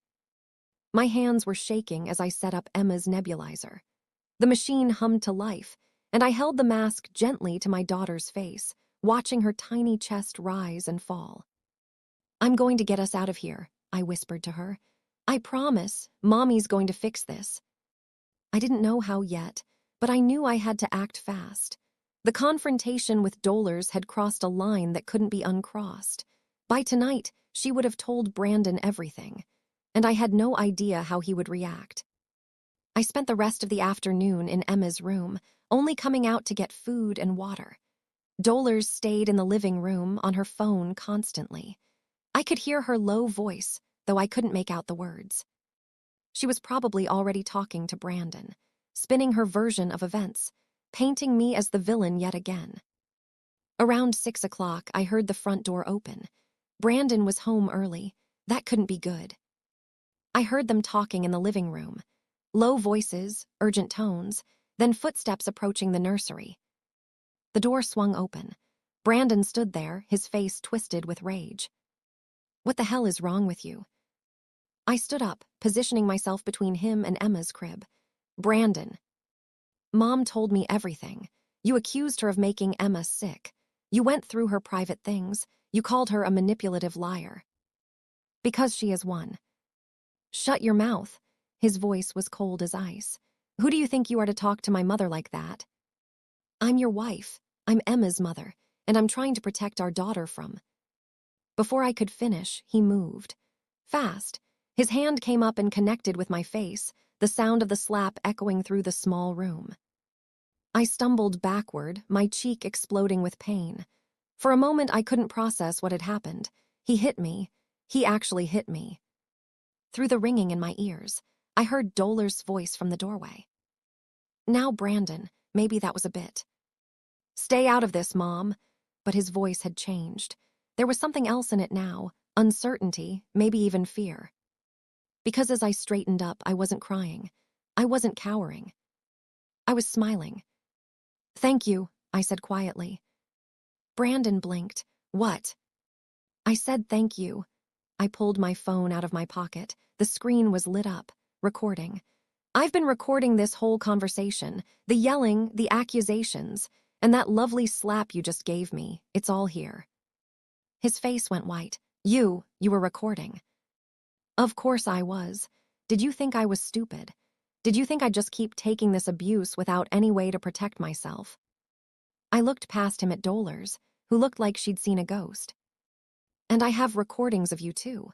My hands were shaking as I set up Emma's nebulizer. The machine hummed to life, and I held the mask gently to my daughter's face, watching her tiny chest rise and fall. "I'm going to get us out of here," I whispered to her. "I promise, Mommy's going to fix this." I didn't know how yet, but I knew I had to act fast. The confrontation with Dolores had crossed a line that couldn't be uncrossed. By tonight, she would have told Brandon everything, and I had no idea how he would react. I spent the rest of the afternoon in Emma's room, only coming out to get food and water. Dolores stayed in the living room on her phone constantly. I could hear her low voice, though I couldn't make out the words. She was probably already talking to Brandon, spinning her version of events, painting me as the villain yet again. Around 6 o'clock, I heard the front door open. Brandon was home early. That couldn't be good. I heard them talking in the living room. Low voices, urgent tones, then footsteps approaching the nursery. The door swung open. Brandon stood there, his face twisted with rage. "What the hell is wrong with you?" I stood up, positioning myself between him and Emma's crib. "Brandon, Mom told me everything. You accused her of making Emma sick. You went through her private things. You called her a manipulative liar. Because she is one." "Shut your mouth." His voice was cold as ice. "Who do you think you are to talk to my mother like that?" "I'm your wife. I'm Emma's mother, and I'm trying to protect our daughter from—" Before I could finish, he moved. Fast. His hand came up and connected with my face, the sound of the slap echoing through the small room. I stumbled backward, my cheek exploding with pain. For a moment, I couldn't process what had happened. He hit me. He actually hit me. Through the ringing in my ears, I heard Dolores' voice from the doorway. "Now, Brandon, maybe that was a bit." "Stay out of this, Mom." But his voice had changed. There was something else in it now, uncertainty, maybe even fear. Because as I straightened up, I wasn't crying. I wasn't cowering. I was smiling. "Thank you," I said quietly. Brandon blinked. "What?" I said thank you. I pulled my phone out of my pocket. The screen was lit up, recording. "I've been recording this whole conversation, the yelling, the accusations, and that lovely slap you just gave me. It's all here." His face went white. You were recording." "Of course I was. Did you think I was stupid? Did you think I'd just keep taking this abuse without any way to protect myself?" I looked past him at Dolores, who looked like she'd seen a ghost. "And I have recordings of you too.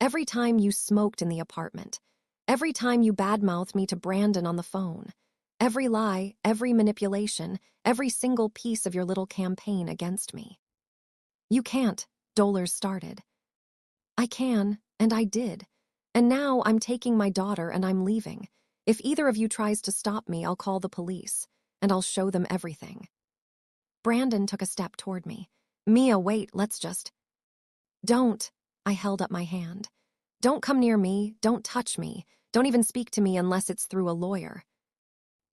Every time you smoked in the apartment. Every time you badmouthed me to Brandon on the phone. Every lie, every manipulation, every single piece of your little campaign against me." "You can't," Dolores started. "I can, and I did. And now I'm taking my daughter and I'm leaving. If either of you tries to stop me, I'll call the police, and I'll show them everything." Brandon took a step toward me. "Mia, wait, let's just—" "Don't." I held up my hand. "Don't come near me, don't touch me, don't even speak to me unless it's through a lawyer."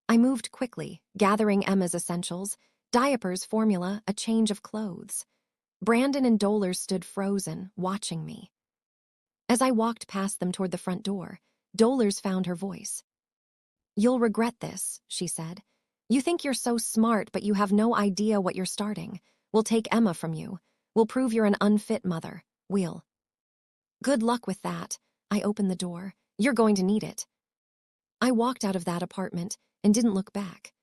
I moved quickly, gathering Emma's essentials, diapers, formula, a change of clothes. Brandon and Dolores stood frozen, watching me. As I walked past them toward the front door, Dolores found her voice. "You'll regret this," she said. "You think you're so smart, but you have no idea what you're starting. We'll take Emma from you. We'll prove you're an unfit mother. We'll—" "Good luck with that." I opened the door. "You're going to need it." I walked out of that apartment and didn't look back.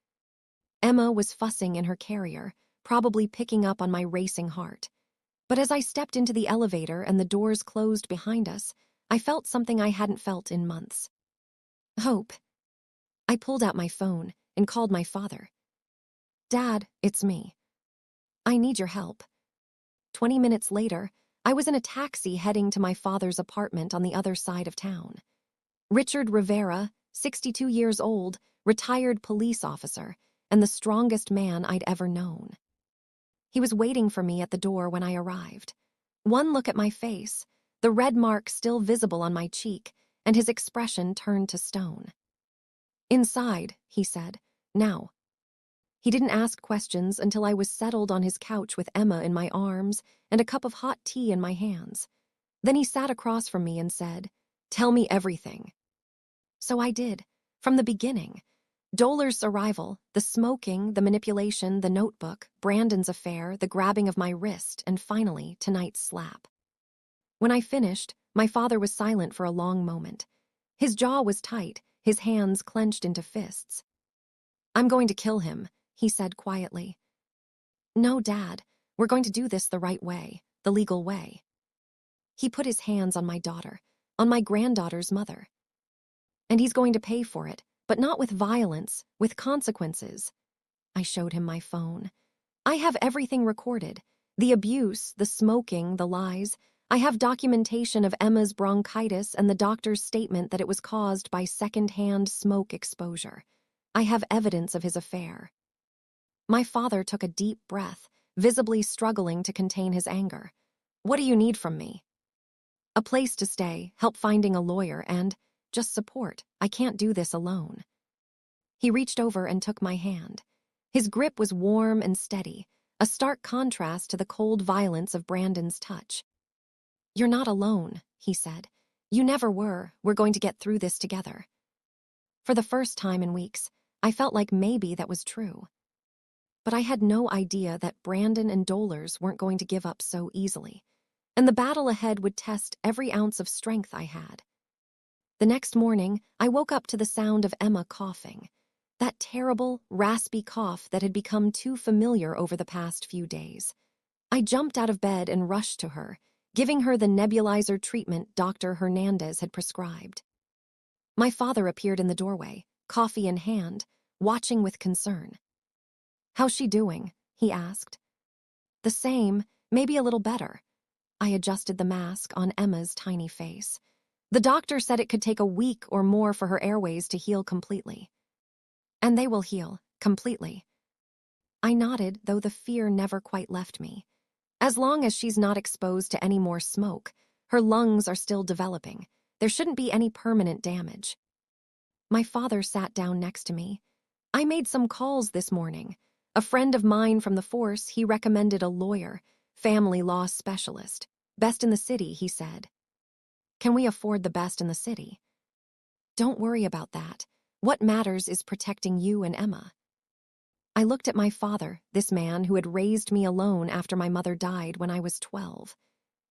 Emma was fussing in her carrier, probably picking up on my racing heart. But as I stepped into the elevator and the doors closed behind us, I felt something I hadn't felt in months. Hope. I pulled out my phone and called my father. "Dad, it's me. I need your help." 20 minutes later, I was in a taxi heading to my father's apartment on the other side of town. Richard Rivera, 62 years old, retired police officer, and the strongest man I'd ever known. He was waiting for me at the door when I arrived. One look at my face, the red mark still visible on my cheek, and his expression turned to stone. "Inside," he said. "Now." He didn't ask questions until I was settled on his couch with Emma in my arms and a cup of hot tea in my hands. Then he sat across from me and said, "Tell me everything." So I did, from the beginning. Dolar's arrival, the smoking, the manipulation, the notebook, Brandon's affair, the grabbing of my wrist, and finally, tonight's slap. When I finished, my father was silent for a long moment. His jaw was tight, his hands clenched into fists. "I'm going to kill him," he said quietly. "No, Dad, we're going to do this the right way, the legal way." He put his hands on my daughter, on my granddaughter's mother. "And he's going to pay for it, but not with violence, with consequences." I showed him my phone. I have everything recorded. The abuse, the smoking, the lies. I have documentation of Emma's bronchitis and the doctor's statement that it was caused by second-hand smoke exposure. I have evidence of his affair. My father took a deep breath, visibly struggling to contain his anger. "What do you need from me?" "A place to stay, help finding a lawyer, and just support. I can't do this alone." He reached over and took my hand. His grip was warm and steady, a stark contrast to the cold violence of Brandon's touch. "You're not alone," he said. "You never were. We're going to get through this together." For the first time in weeks, I felt like maybe that was true. But I had no idea that Brandon and Dollars weren't going to give up so easily, and the battle ahead would test every ounce of strength I had. The next morning, I woke up to the sound of Emma coughing. That terrible, raspy cough that had become too familiar over the past few days. I jumped out of bed and rushed to her, giving her the nebulizer treatment Dr. Hernandez had prescribed. My father appeared in the doorway, coffee in hand, watching with concern. "How's she doing?" he asked. "The same, maybe a little better." I adjusted the mask on Emma's tiny face. "The doctor said it could take a week or more for her airways to heal completely." "And they will heal, completely." I nodded, though the fear never quite left me. As long as she's not exposed to any more smoke, her lungs are still developing. There shouldn't be any permanent damage. My father sat down next to me. "I made some calls this morning. A friend of mine from the force, he recommended a lawyer, family law specialist. Best in the city, he said." "Can we afford the best in the city?" "Don't worry about that. What matters is protecting you and Emma." I looked at my father, this man who had raised me alone after my mother died when I was 12.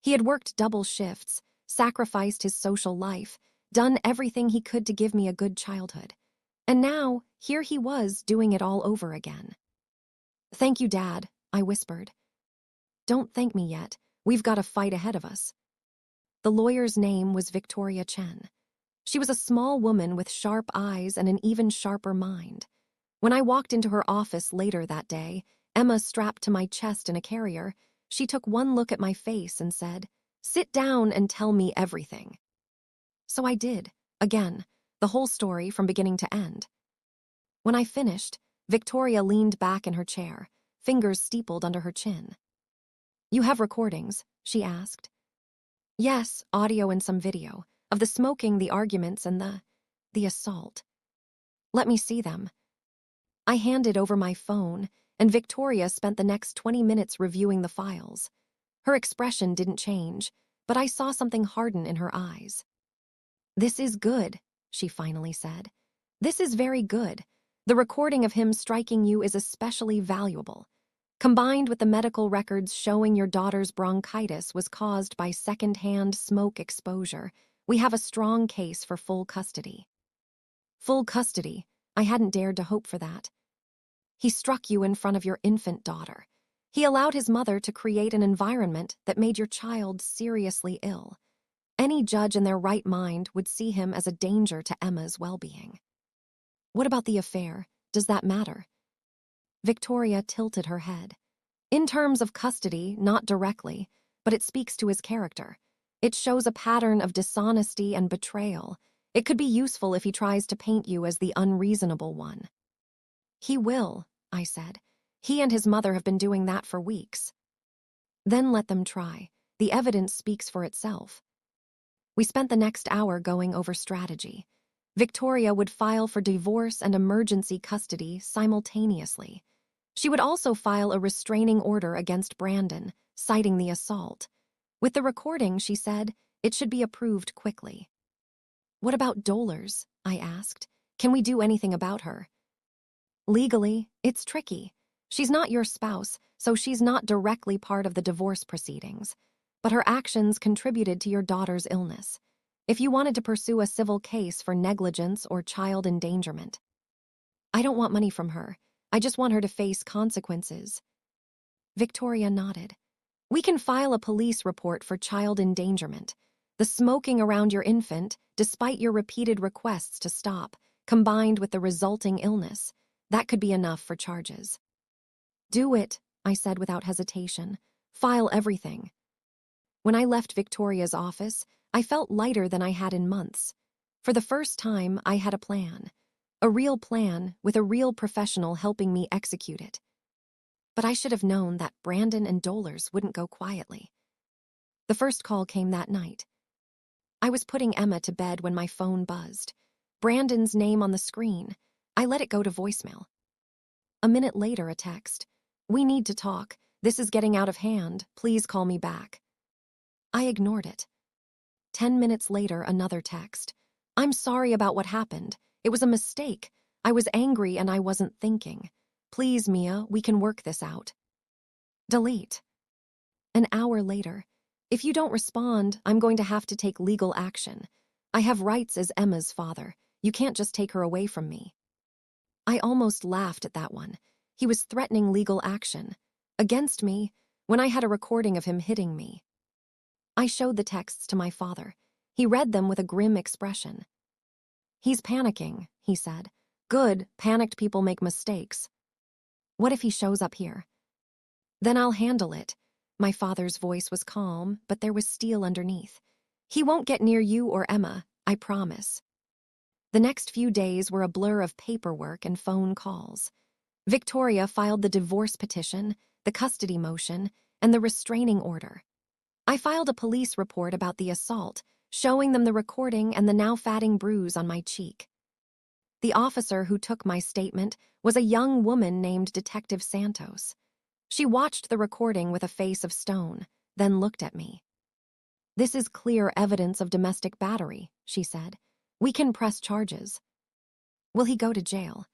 He had worked double shifts, sacrificed his social life, done everything he could to give me a good childhood. And now, here he was doing it all over again. "Thank you, Dad," I whispered. "Don't thank me yet. We've got a fight ahead of us." The lawyer's name was Victoria Chen. She was a small woman with sharp eyes and an even sharper mind. When I walked into her office later that day, Emma strapped to my chest in a carrier, she took one look at my face and said, "Sit down and tell me everything." So I did, again, the whole story from beginning to end. When I finished, Victoria leaned back in her chair, fingers steepled under her chin. "You have recordings?" she asked. "Yes, audio and some video, of the smoking, the arguments, and the assault." "Let me see them." I handed over my phone, and Victoria spent the next 20 minutes reviewing the files. Her expression didn't change, but I saw something harden in her eyes. "This is good," she finally said. "This is very good. The recording of him striking you is especially valuable. Combined with the medical records showing your daughter's bronchitis was caused by second-hand smoke exposure, we have a strong case for full custody." Full custody? I hadn't dared to hope for that. "He struck you in front of your infant daughter. He allowed his mother to create an environment that made your child seriously ill. Any judge in their right mind would see him as a danger to Emma's well-being." "What about the affair? Does that matter?" Victoria tilted her head. "In terms of custody, not directly, but it speaks to his character. It shows a pattern of dishonesty and betrayal. It could be useful if he tries to paint you as the unreasonable one." "He will," I said. "He and his mother have been doing that for weeks." "Then let them try. The evidence speaks for itself." We spent the next hour going over strategy. Victoria would file for divorce and emergency custody simultaneously. She would also file a restraining order against Brandon, citing the assault. With the recording, she said, it should be approved quickly. What about Dolers? I asked. Can we do anything about her? Legally, it's tricky. She's not your spouse, so she's not directly part of the divorce proceedings. But her actions contributed to your daughter's illness. If you wanted to pursue a civil case for negligence or child endangerment. I don't want money from her. I just want her to face consequences. Victoria nodded. We can file a police report for child endangerment. The smoking around your infant, despite your repeated requests to stop, combined with the resulting illness, that could be enough for charges. Do it, I said without hesitation. File everything. When I left Victoria's office, I felt lighter than I had in months. For the first time, I had a plan. A real plan with a real professional helping me execute it. But I should have known that Brandon and Dolers wouldn't go quietly. The first call came that night. I was putting Emma to bed when my phone buzzed. Brandon's name on the screen. I let it go to voicemail. A minute later, a text. We need to talk. This is getting out of hand. Please call me back. I ignored it. 10 minutes later, another text. I'm sorry about what happened. It was a mistake. I was angry and I wasn't thinking. Please, Mia, we can work this out. Delete. An hour later. If you don't respond, I'm going to have to take legal action. I have rights as Emma's father. You can't just take her away from me. I almost laughed at that one. He was threatening legal action. Against me, when I had a recording of him hitting me. I showed the texts to my father. He read them with a grim expression. He's panicking, he said. Good, panicked people make mistakes. What if he shows up here? Then I'll handle it. My father's voice was calm, but there was steel underneath. He won't get near you or Emma, I promise. The next few days were a blur of paperwork and phone calls. Victoria filed the divorce petition, the custody motion, and the restraining order. I filed a police report about the assault, showing them the recording and the now fatting bruise on my cheek. The officer who took my statement was a young woman named Detective Santos. She watched the recording with a face of stone, then looked at me. This is clear evidence of domestic battery, she said. We can press charges. Will he go to jail?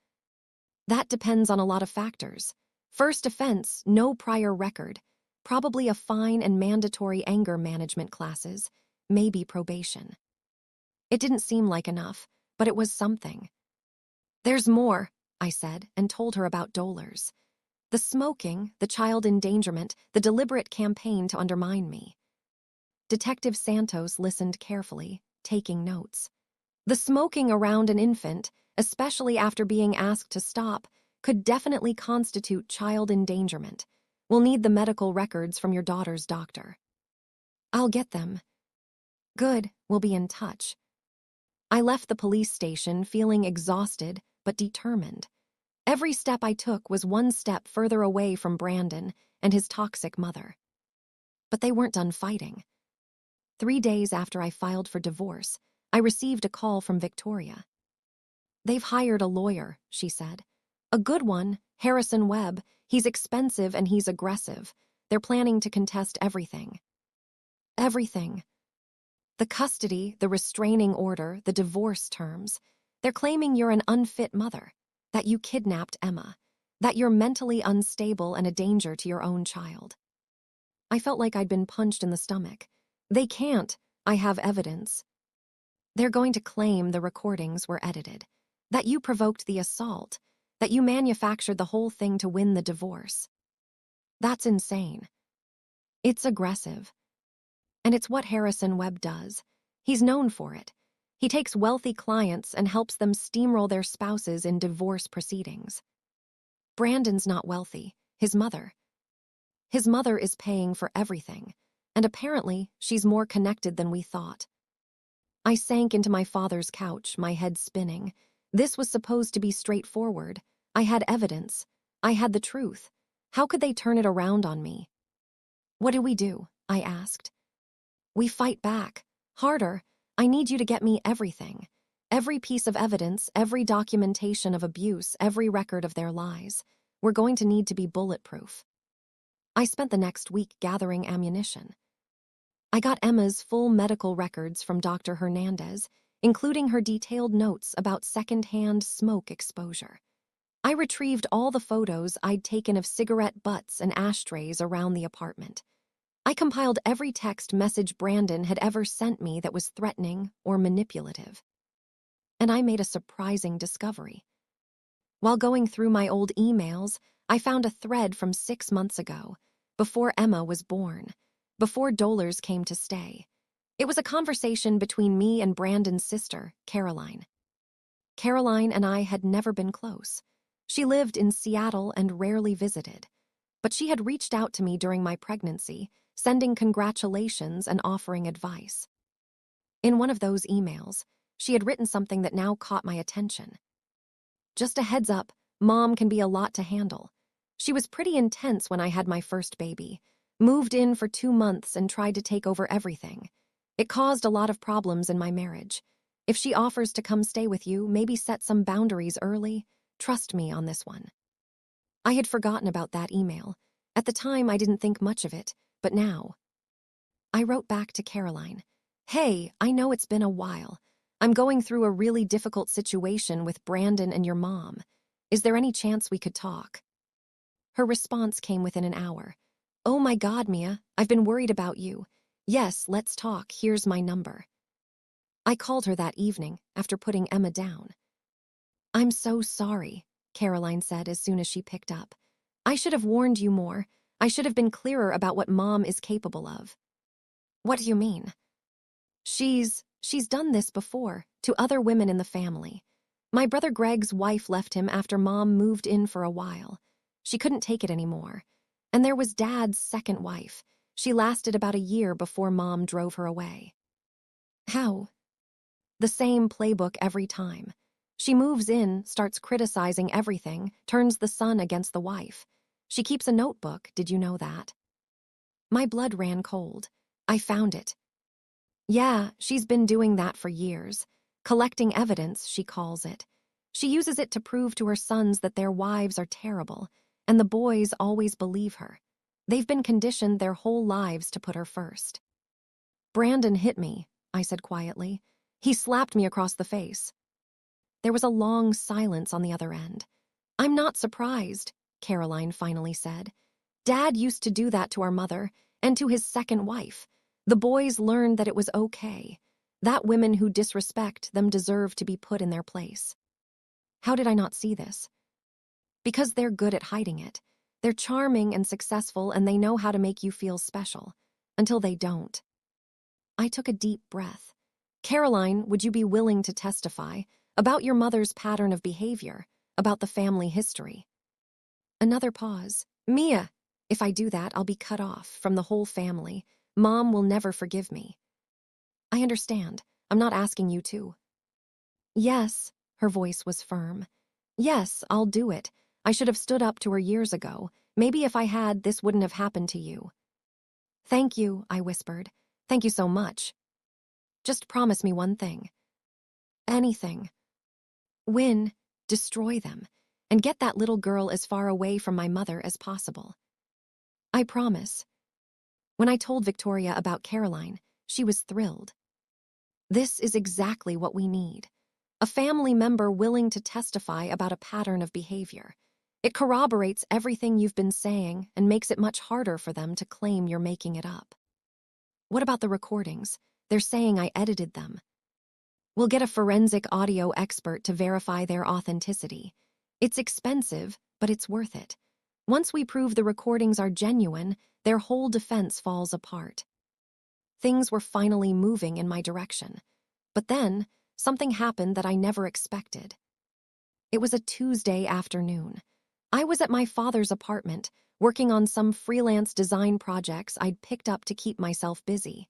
That depends on a lot of factors. First offense, no prior record, probably a fine and mandatory anger management classes, maybe probation. It didn't seem like enough, but it was something. There's more, I said, and told her about Dolers. The smoking, the child endangerment, the deliberate campaign to undermine me. Detective Santos listened carefully, taking notes. The smoking around an infant, especially after being asked to stop, could definitely constitute child endangerment. We'll need the medical records from your daughter's doctor. I'll get them. Good, we'll be in touch. I left the police station feeling exhausted but determined. Every step I took was one step further away from Brandon and his toxic mother. But they weren't done fighting. 3 days after I filed for divorce, I received a call from Victoria. They've hired a lawyer, she said. A good one, Harrison Webb. He's expensive and he's aggressive. They're planning to contest everything. Everything. The custody, the restraining order, the divorce terms. They're claiming you're an unfit mother, that you kidnapped Emma, that you're mentally unstable and a danger to your own child. I felt like I'd been punched in the stomach. They can't. I have evidence. They're going to claim the recordings were edited, that you provoked the assault, that you manufactured the whole thing to win the divorce. That's insane. It's aggressive. And it's what Harrison Webb does. He's known for it. He takes wealthy clients and helps them steamroll their spouses in divorce proceedings. Brandon's not wealthy. His mother. His mother is paying for everything, and apparently she's more connected than we thought. I sank into my father's couch, my head spinning. This was supposed to be straightforward. I had evidence. I had the truth. How could they turn it around on me? What do we do? I asked. We fight back. Harder. I need you to get me everything. Every piece of evidence, every documentation of abuse, every record of their lies. We're going to need to be bulletproof. I spent the next week gathering ammunition. I got Emma's full medical records from Dr. Hernandez, including her detailed notes about secondhand smoke exposure. I retrieved all the photos I'd taken of cigarette butts and ashtrays around the apartment. I compiled every text message Brandon had ever sent me that was threatening or manipulative. And I made a surprising discovery. While going through my old emails, I found a thread from 6 months ago, before Emma was born, before Dollars came to stay. It was a conversation between me and Brandon's sister, Caroline. Caroline and I had never been close. She lived in Seattle and rarely visited. But she had reached out to me during my pregnancy, sending congratulations and offering advice. In one of those emails, she had written something that now caught my attention. Just a heads up, Mom can be a lot to handle. She was pretty intense when I had my first baby, moved in for 2 months and tried to take over everything. It caused a lot of problems in my marriage. If she offers to come stay with you, maybe set some boundaries early. Trust me on this one. I had forgotten about that email. At the time, I didn't think much of it, but now. I wrote back to Caroline. Hey, I know it's been a while. I'm going through a really difficult situation with Brandon and your mom. Is there any chance we could talk? Her response came within an hour. Oh my God, Mia, I've been worried about you. Yes, let's talk. Here's my number. I called her that evening after putting Emma down. I'm so sorry, Caroline said as soon as she picked up. I should have warned you more. I should have been clearer about what Mom is capable of. What do you mean? She's done this before, to other women in the family. My brother Greg's wife left him after Mom moved in for a while. She couldn't take it anymore. And there was Dad's second wife. She lasted about a year before Mom drove her away. How? The same playbook every time. She moves in, starts criticizing everything, turns the son against the wife. She keeps a notebook, did you know that? My blood ran cold. I found it. Yeah, she's been doing that for years. Collecting evidence, she calls it. She uses it to prove to her sons that their wives are terrible, and the boys always believe her. They've been conditioned their whole lives to put her first. Brandon hit me, I said quietly. He slapped me across the face. There was a long silence on the other end. I'm not surprised, Caroline finally said. Dad used to do that to our mother and to his second wife. The boys learned that it was okay, that women who disrespect them deserve to be put in their place. How did I not see this? Because they're good at hiding it. They're charming and successful, and they know how to make you feel special, until they don't. I took a deep breath. Caroline, would you be willing to testify about your mother's pattern of behavior, about the family history? Another pause. Mia, if I do that, I'll be cut off from the whole family. Mom will never forgive me. I understand. I'm not asking you to. Yes, her voice was firm. Yes, I'll do it. I should have stood up to her years ago. Maybe if I had, this wouldn't have happened to you. Thank you, I whispered. Thank you so much. Just promise me one thing. Anything. Win, destroy them, and get that little girl as far away from my mother as possible. I promise. When I told Victoria about Caroline, she was thrilled. This is exactly what we need. A family member willing to testify about a pattern of behavior. It corroborates everything you've been saying and makes it much harder for them to claim you're making it up. What about the recordings? They're saying I edited them. We'll get a forensic audio expert to verify their authenticity. It's expensive, but it's worth it. Once we prove the recordings are genuine, their whole defense falls apart. Things were finally moving in my direction. But then, something happened that I never expected. It was a Tuesday afternoon. I was at my father's apartment, working on some freelance design projects I'd picked up to keep myself busy.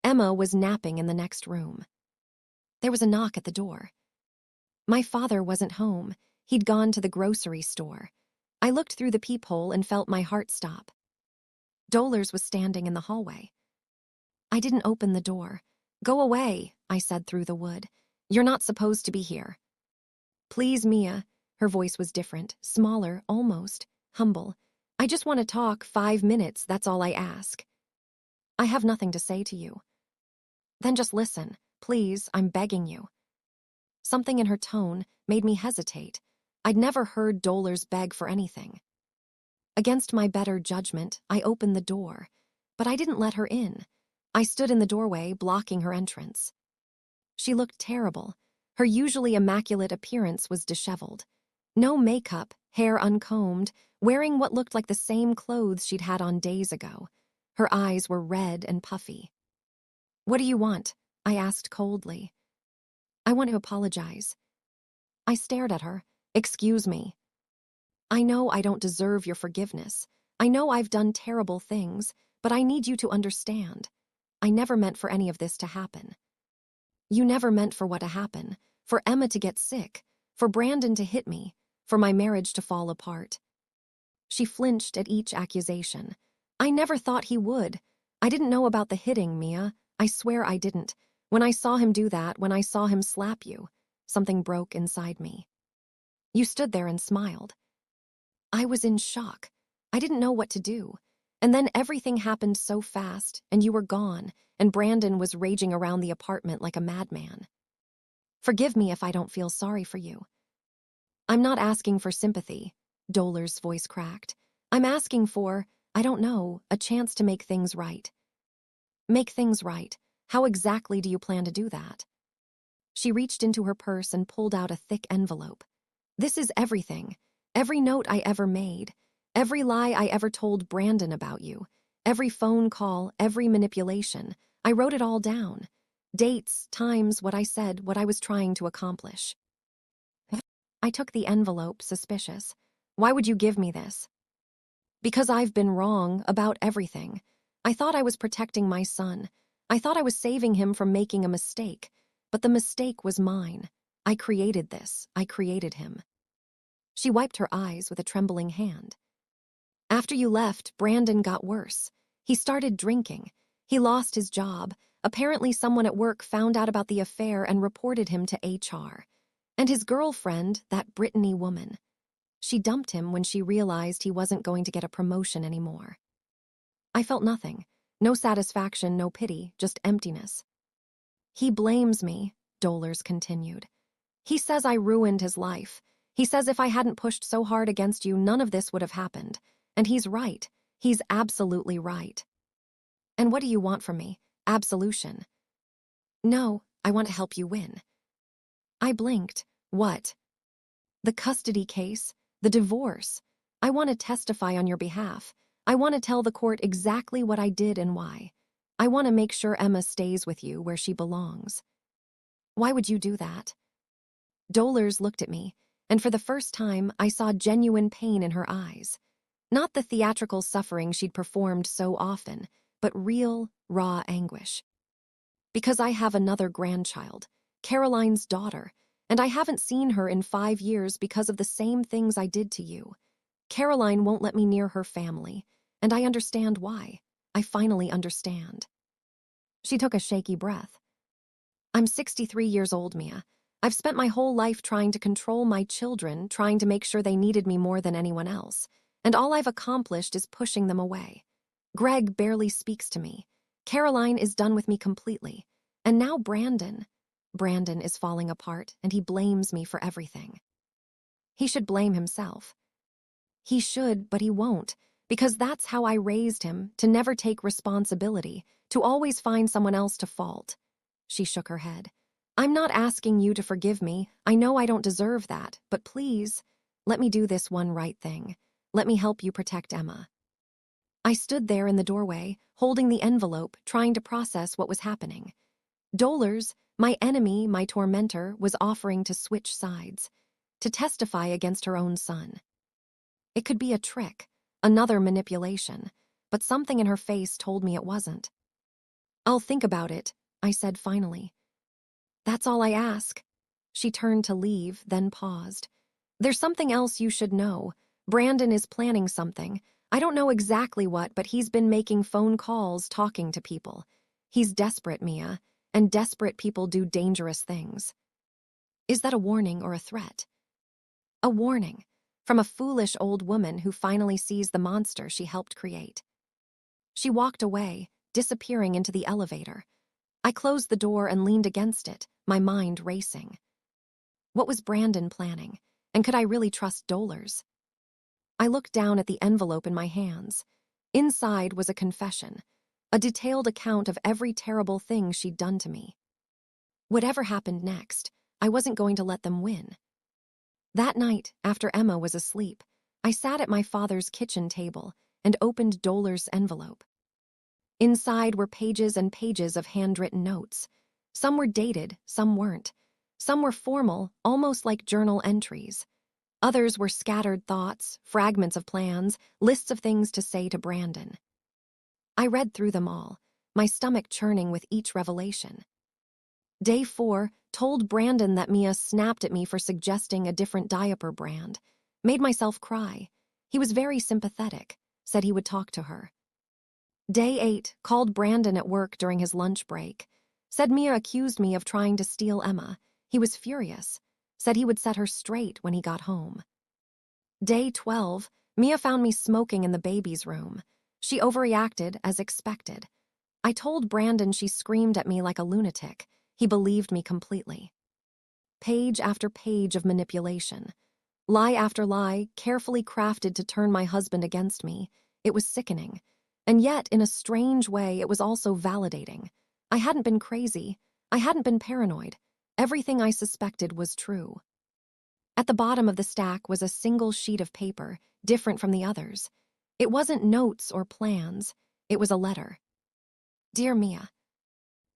Emma was napping in the next room. There was a knock at the door. My father wasn't home. He'd gone to the grocery store. I looked through the peephole and felt my heart stop. Dollars was standing in the hallway. I didn't open the door. Go away, I said through the wood. You're not supposed to be here. Please, Mia. Her voice was different, smaller, almost humble. I just want to talk 5 minutes, that's all I ask. I have nothing to say to you. Then just listen, please, I'm begging you. Something in her tone made me hesitate. I'd never heard dolers beg for anything. Against my better judgment, I opened the door, but I didn't let her in. I stood in the doorway, blocking her entrance. She looked terrible. Her usually immaculate appearance was disheveled. No makeup, hair uncombed, wearing what looked like the same clothes she'd had on days ago. Her eyes were red and puffy. "What do you want?" I asked coldly. "I want to apologize." I stared at her. "Excuse me." "I know I don't deserve your forgiveness. I know I've done terrible things, but I need you to understand. I never meant for any of this to happen." "You never meant for what to happen, for Emma to get sick, for Brandon to hit me, for my marriage to fall apart." She flinched at each accusation. "I never thought he would. I didn't know about the hitting, Mia. I swear I didn't. When I saw him do that, when I saw him slap you, something broke inside me." You stood there and smiled. I was in shock. I didn't know what to do. And then everything happened so fast, and you were gone, and Brandon was raging around the apartment like a madman. "Forgive me if I don't feel sorry for you." "I'm not asking for sympathy," Dolar's voice cracked. "I'm asking for, I don't know, a chance to make things right." "Make things right? How exactly do you plan to do that?" She reached into her purse and pulled out a thick envelope. "This is everything. Every note I ever made. Every lie I ever told Brandon about you. Every phone call, every manipulation. I wrote it all down. Dates, times, what I said, what I was trying to accomplish." I took the envelope, suspicious. "Why would you give me this?" "Because I've been wrong about everything. I thought I was protecting my son. I thought I was saving him from making a mistake. But the mistake was mine. I created this. I created him." She wiped her eyes with a trembling hand. "After you left, Brandon got worse. He started drinking. He lost his job. Apparently someone at work found out about the affair and reported him to HR. And his girlfriend, that Brittany woman, she dumped him when she realized he wasn't going to get a promotion anymore." I felt nothing. No satisfaction, no pity, just emptiness. "He blames me," Dolers continued. "He says I ruined his life. He says if I hadn't pushed so hard against you, none of this would have happened. And he's right. He's absolutely right." "And what do you want from me? Absolution?" "No, I want to help you win." I blinked. "What?" "The custody case, the divorce. I want to testify on your behalf. I want to tell the court exactly what I did and why. I want to make sure Emma stays with you where she belongs." "Why would you do that?" Dolers looked at me, and for the first time I saw genuine pain in her eyes. Not the theatrical suffering she'd performed so often, but real, raw anguish. "Because I have another grandchild, Caroline's daughter, and I haven't seen her in 5 years because of the same things I did to you. Caroline won't let me near her family, and I understand why. I finally understand." She took a shaky breath. "I'm 63 years old, Mia. I've spent my whole life trying to control my children, trying to make sure they needed me more than anyone else, and all I've accomplished is pushing them away. Greg barely speaks to me. Caroline is done with me completely. And now Brandon. Brandon is falling apart, and he blames me for everything. He should blame himself. He should, but he won't, because that's how I raised him, to never take responsibility, to always find someone else to fault." She shook her head. "I'm not asking you to forgive me. I know I don't deserve that, but please, let me do this one right thing. Let me help you protect Emma." I stood there in the doorway, holding the envelope, trying to process what was happening. Dolers, my enemy, my tormentor, was offering to switch sides, to testify against her own son. It could be a trick, another manipulation, but something in her face told me it wasn't. "I'll think about it," I said finally. "That's all I ask." She turned to leave, then paused. "There's something else you should know. Brandon is planning something. I don't know exactly what, but he's been making phone calls, talking to people. He's desperate, Mia, and desperate people do dangerous things." "Is that a warning or a threat?" A warning from a foolish old woman who finally sees the monster she helped create. She walked away, disappearing into the elevator. I closed the door and leaned against it, my mind racing. What was Brandon planning? And could I really trust Dollars? I looked down at the envelope in my hands. Inside was a confession, a detailed account of every terrible thing she'd done to me. Whatever happened next, I wasn't going to let them win. That night, after Emma was asleep, I sat at my father's kitchen table and opened Dollars' envelope. Inside were pages and pages of handwritten notes. Some were dated, some weren't. Some were formal, almost like journal entries. Others were scattered thoughts, fragments of plans, lists of things to say to Brandon. I read through them all, my stomach churning with each revelation. Day 4 told Brandon that Mia snapped at me for suggesting a different diaper brand. Made myself cry. He was very sympathetic, said he would talk to her. Day 8 called Brandon at work during his lunch break. Said Mia accused me of trying to steal Emma. He was furious. Said he would set her straight when he got home. Day 12, Mia found me smoking in the baby's room. She overreacted, as expected. I told Brandon she screamed at me like a lunatic. He believed me completely. Page after page of manipulation. Lie after lie, carefully crafted to turn my husband against me. It was sickening. And yet, in a strange way, it was also validating. I hadn't been crazy. I hadn't been paranoid. Everything I suspected was true. At the bottom of the stack was a single sheet of paper, different from the others. It wasn't notes or plans. It was a letter. Dear Mia,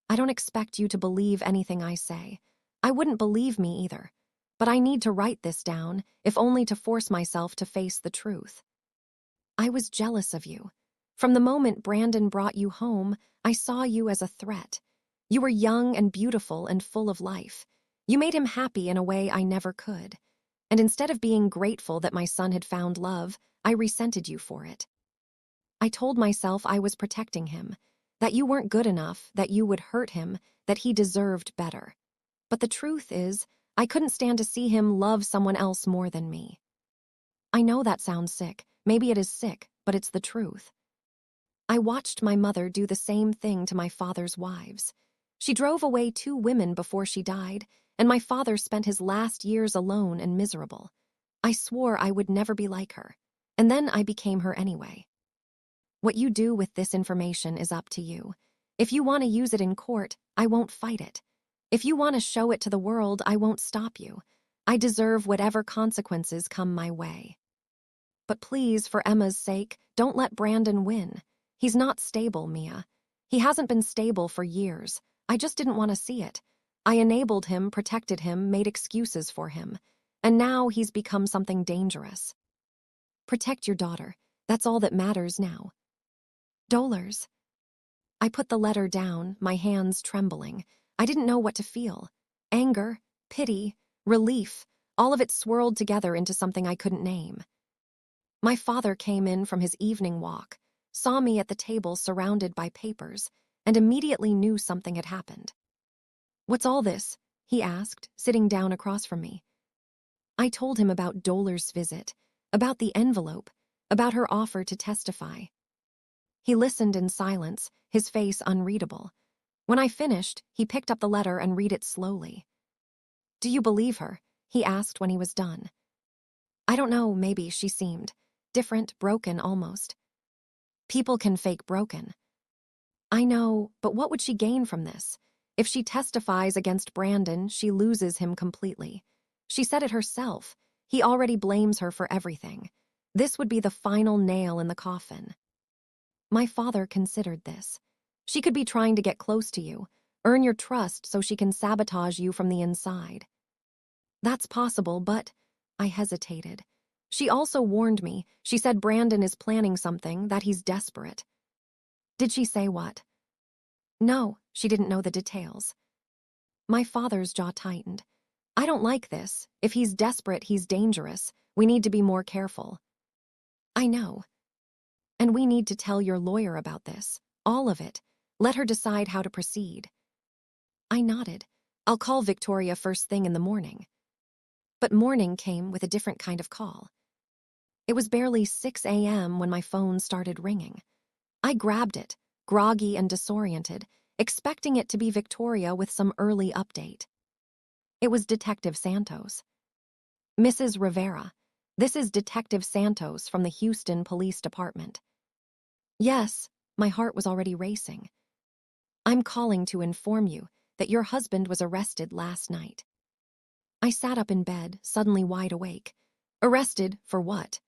I don't expect you to believe anything I say. I wouldn't believe me either. But I need to write this down, if only to force myself to face the truth. I was jealous of you. From the moment Brandon brought you home, I saw you as a threat. You were young and beautiful and full of life. You made him happy in a way I never could. And instead of being grateful that my son had found love, I resented you for it. I told myself I was protecting him, that you weren't good enough, that you would hurt him, that he deserved better. But the truth is, I couldn't stand to see him love someone else more than me. I know that sounds sick. Maybe it is sick, but it's the truth. I watched my mother do the same thing to my father's wives. She drove away 2 women before she died, and my father spent his last years alone and miserable. I swore I would never be like her, and then I became her anyway. What you do with this information is up to you. If you want to use it in court, I won't fight it. If you want to show it to the world, I won't stop you. I deserve whatever consequences come my way. But please, for Emma's sake, don't let Brandon win. He's not stable, Mia. He hasn't been stable for years. I just didn't want to see it. I enabled him, protected him, made excuses for him. And now he's become something dangerous. Protect your daughter. That's all that matters now. Dollars. I put the letter down, my hands trembling. I didn't know what to feel. Anger, pity, relief, all of it swirled together into something I couldn't name. My father came in from his evening walk, saw me at the table surrounded by papers, and immediately knew something had happened. What's all this? He asked, sitting down across from me. I told him about Dollars' visit, about the envelope, about her offer to testify. He listened in silence, his face unreadable. When I finished, he picked up the letter and read it slowly. Do you believe her? He asked when he was done. I don't know, maybe, she seemed. Different, broken almost. People can fake broken. I know, but what would she gain from this? If she testifies against Brandon, she loses him completely. She said it herself. He already blames her for everything. This would be the final nail in the coffin. My father considered this. She could be trying to get close to you, earn your trust so she can sabotage you from the inside. That's possible, but I hesitated. She also warned me. She said Brandon is planning something, that he's desperate. Did she say what? No, she didn't know the details. My father's jaw tightened. I don't like this. If he's desperate, he's dangerous. We need to be more careful. I know. And we need to tell your lawyer about this. All of it. Let her decide how to proceed. I nodded. I'll call Victoria first thing in the morning. But morning came with a different kind of call. It was barely 6 a.m. when my phone started ringing. I grabbed it, groggy and disoriented, expecting it to be Victoria with some early update. It was Detective Santos. "Mrs. Rivera, this is Detective Santos from the Houston Police Department." "Yes," my heart was already racing. "I'm calling to inform you that your husband was arrested last night." I sat up in bed, suddenly wide awake. "Arrested for what?"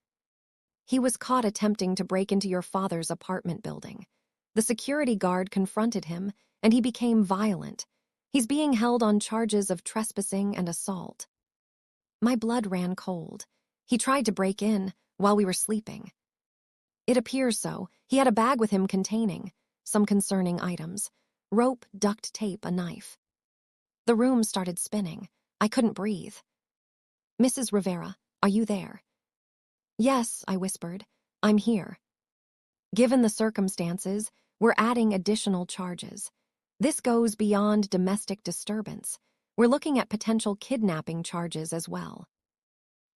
"He was caught attempting to break into your father's apartment building. The security guard confronted him, and he became violent. He's being held on charges of trespassing and assault." My blood ran cold. "He tried to break in while we were sleeping." "It appears so. He had a bag with him containing some concerning items: rope, duct tape, a knife." The room started spinning. I couldn't breathe. "Mrs. Rivera, are you there?" "Yes," I whispered. "I'm here." "Given the circumstances, we're adding additional charges. This goes beyond domestic disturbance. We're looking at potential kidnapping charges as well."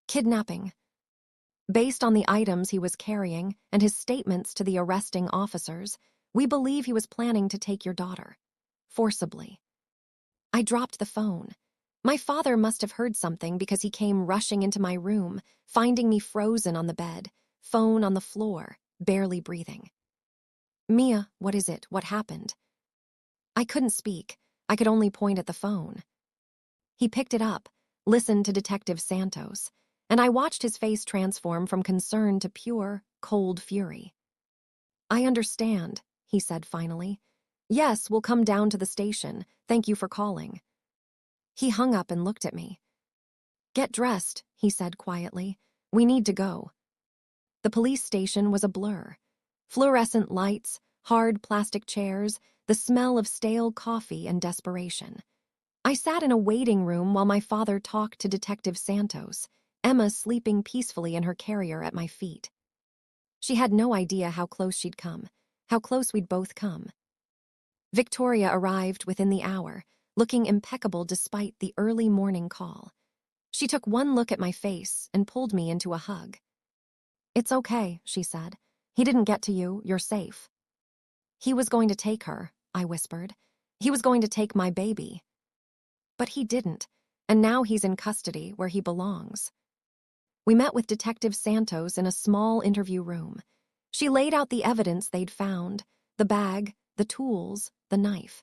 "Kidnapping?" "Based on the items he was carrying and his statements to the arresting officers, we believe he was planning to take your daughter. Forcibly." I dropped the phone. My father must have heard something because he came rushing into my room, finding me frozen on the bed, phone on the floor, barely breathing. "Mia, what is it? What happened?" I couldn't speak. I could only point at the phone. He picked it up, listened to Detective Santos, and I watched his face transform from concern to pure, cold fury. "I understand," he said finally. "Yes, we'll come down to the station. Thank you for calling." He hung up and looked at me. "Get dressed," he said quietly. "We need to go." The police station was a blur. Fluorescent lights, hard plastic chairs, the smell of stale coffee and desperation. I sat in a waiting room while my father talked to Detective Santos, Emma sleeping peacefully in her carrier at my feet. She had no idea how close she'd come, how close we'd both come. Victoria arrived within the hour, looking impeccable despite the early morning call. She took one look at my face and pulled me into a hug. "It's okay," she said. "He didn't get to you. You're safe." "He was going to take her," I whispered. "He was going to take my baby." "But he didn't, and now he's in custody where he belongs." We met with Detective Santos in a small interview room. She laid out the evidence they'd found: the bag, the tools, the knife.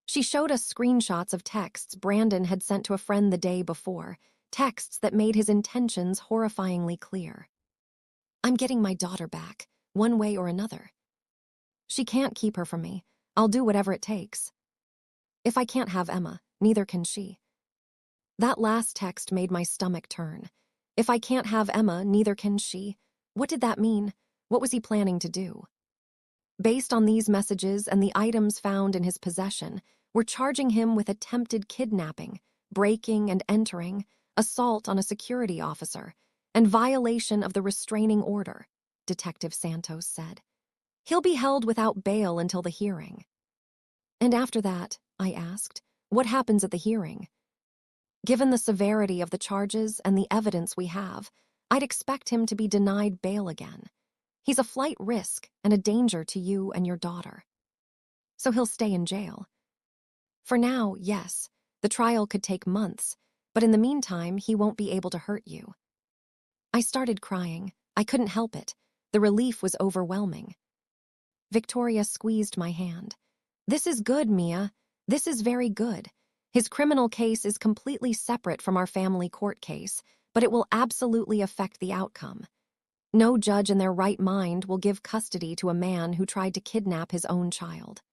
She showed us screenshots of texts Brandon had sent to a friend the day before, texts that made his intentions horrifyingly clear. "I'm getting my daughter back, one way or another. She can't keep her from me. I'll do whatever it takes. If I can't have Emma, neither can she." That last text made my stomach turn. If I can't have Emma, neither can she. What did that mean? What was he planning to do? Based on these messages and the items found in his possession, we're charging him with attempted kidnapping, breaking and entering, assault on a security officer, and violation of the restraining order, Detective Santos said. "He'll be held without bail until the hearing." "And after that," I asked, "what happens at the hearing?" "Given the severity of the charges and the evidence we have, I'd expect him to be denied bail again. He's a flight risk and a danger to you and your daughter." "So he'll stay in jail?" "For now, yes. The trial could take months, but in the meantime, he won't be able to hurt you." I started crying. I couldn't help it. The relief was overwhelming. Victoria squeezed my hand. "This is good, Mia. This is very good. His criminal case is completely separate from our family court case, but it will absolutely affect the outcome. No judge in their right mind will give custody to a man who tried to kidnap his own child."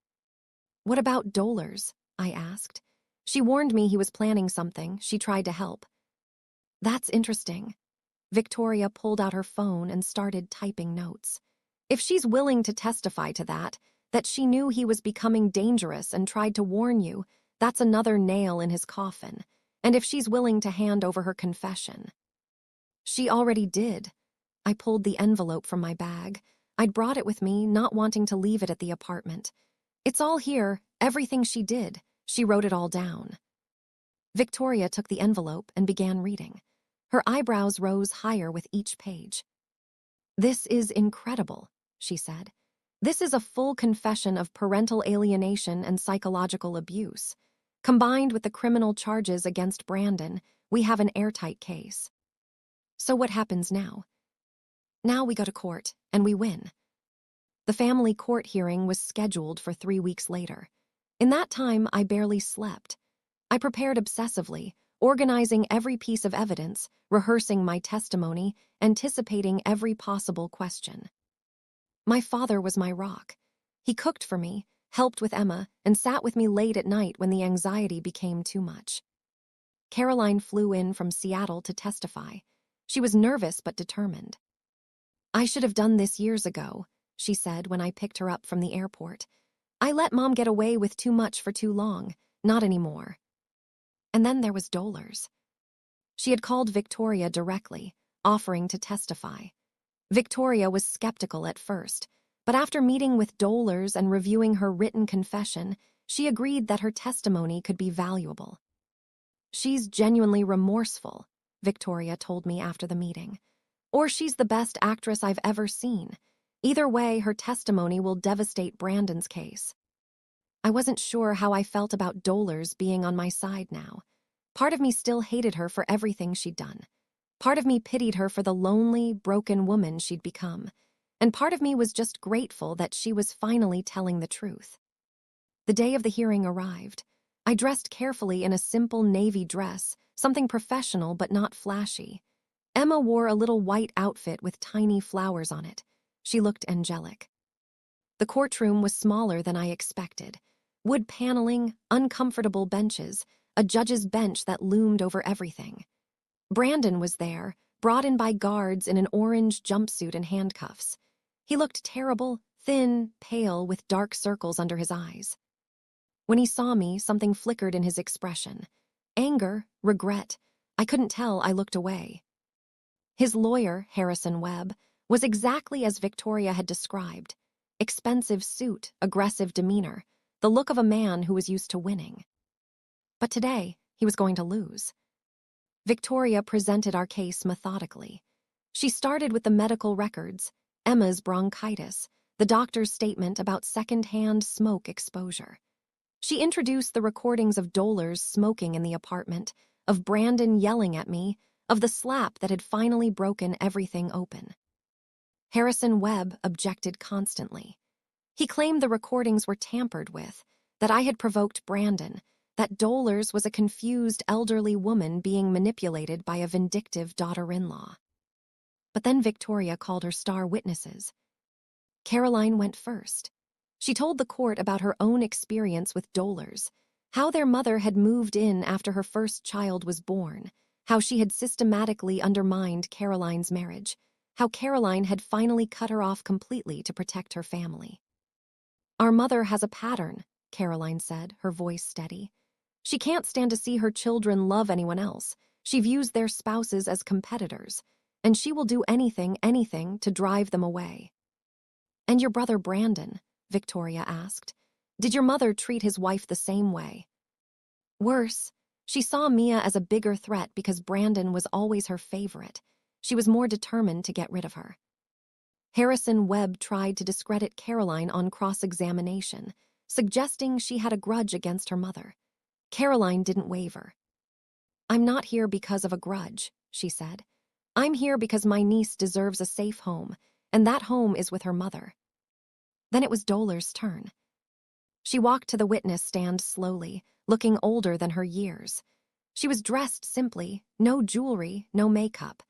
"What about Dolers?" I asked. "She warned me he was planning something. She tried to help." "That's interesting." Victoria pulled out her phone and started typing notes. "If she's willing to testify to that she knew he was becoming dangerous and tried to warn you, that's another nail in his coffin. And if she's willing to hand over her confession." "She already did." I pulled the envelope from my bag. I'd brought it with me, not wanting to leave it at the apartment. "It's all here, everything she did. She wrote it all down." Victoria took the envelope and began reading. Her eyebrows rose higher with each page. "This is incredible," she said. "This is a full confession of parental alienation and psychological abuse. Combined with the criminal charges against Brandon, we have an airtight case." "So what happens now?" "Now we go to court, and we win." The family court hearing was scheduled for 3 weeks later. In that time, I barely slept. I prepared obsessively, organizing every piece of evidence, rehearsing my testimony, anticipating every possible question. My father was my rock. He cooked for me, helped with Emma, and sat with me late at night when the anxiety became too much. Caroline flew in from Seattle to testify. She was nervous but determined. "I should have done this years ago," she said when I picked her up from the airport. "I let Mom get away with too much for too long. Not anymore." And then there was Dollars. She had called Victoria directly, offering to testify. Victoria was skeptical at first, but after meeting with Dollars and reviewing her written confession, she agreed that her testimony could be valuable. "She's genuinely remorseful," Victoria told me after the meeting. "Or she's the best actress I've ever seen. Either way, her testimony will devastate Brandon's case." I wasn't sure how I felt about Dollars being on my side now. Part of me still hated her for everything she'd done. Part of me pitied her for the lonely, broken woman she'd become. And part of me was just grateful that she was finally telling the truth. The day of the hearing arrived. I dressed carefully in a simple navy dress, something professional but not flashy. Emma wore a little white outfit with tiny flowers on it. She looked angelic. The courtroom was smaller than I expected. Wood paneling, uncomfortable benches, a judge's bench that loomed over everything. Brandon was there, brought in by guards in an orange jumpsuit and handcuffs. He looked terrible, thin, pale, with dark circles under his eyes. When he saw me, something flickered in his expression. Anger, regret. I couldn't tell. I looked away. His lawyer, Harrison Webb, was exactly as Victoria had described. Expensive suit, aggressive demeanor, the look of a man who was used to winning. But today, he was going to lose. Victoria presented our case methodically. She started with the medical records, Emma's bronchitis, the doctor's statement about second-hand smoke exposure. She introduced the recordings of Dollars smoking in the apartment, of Brandon yelling at me, of the slap that had finally broken everything open. Harrison Webb objected constantly. He claimed the recordings were tampered with, that I had provoked Brandon, that Dollars was a confused elderly woman being manipulated by a vindictive daughter-in-law. But then Victoria called her star witnesses. Caroline went first. She told the court about her own experience with Dollars, how their mother had moved in after her first child was born, how she had systematically undermined Caroline's marriage, how Caroline had finally cut her off completely to protect her family. "Our mother has a pattern," Caroline said, her voice steady. "She can't stand to see her children love anyone else. She views their spouses as competitors, and she will do anything to drive them away." "And your brother Brandon?" Victoria asked. "Did your mother treat his wife the same way?" "Worse. She saw Mia as a bigger threat because Brandon was always her favorite. She was more determined to get rid of her." Harrison Webb tried to discredit Caroline on cross-examination, suggesting she had a grudge against her mother. Caroline didn't waver. "I'm not here because of a grudge," she said. "I'm here because my niece deserves a safe home, and that home is with her mother." Then it was Dollars' turn. She walked to the witness stand slowly, looking older than her years. She was dressed simply, no jewelry, no makeup.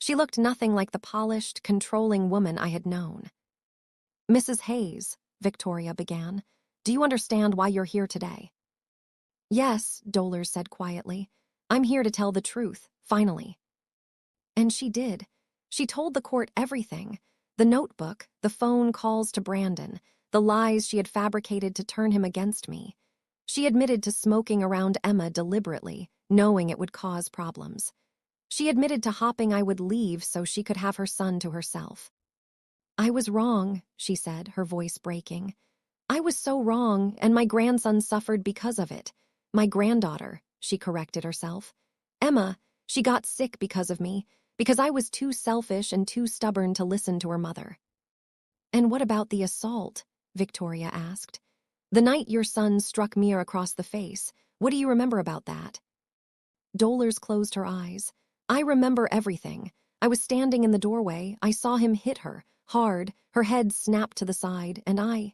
She looked nothing like the polished, controlling woman I had known. "Mrs. Hayes," Victoria began, "do you understand why you're here today?" "Yes," Dollars said quietly. "I'm here to tell the truth, finally." And she did. She told the court everything. The notebook, the phone calls to Brandon, the lies she had fabricated to turn him against me. She admitted to smoking around Emma deliberately, knowing it would cause problems. She admitted to hopping I would leave so she could have her son to herself. "I was wrong," she said, her voice breaking. "I was so wrong, and my grandson suffered because of it. My granddaughter," she corrected herself. "Emma, She got sick because of me, because I was too selfish and too stubborn to listen to her mother. And what about the assault? Victoria asked. The night your son struck Mia across the face. What do you remember about that? Dolores closed her eyes. I remember everything. I was standing in the doorway. I saw him hit her, hard, her head snapped to the side, and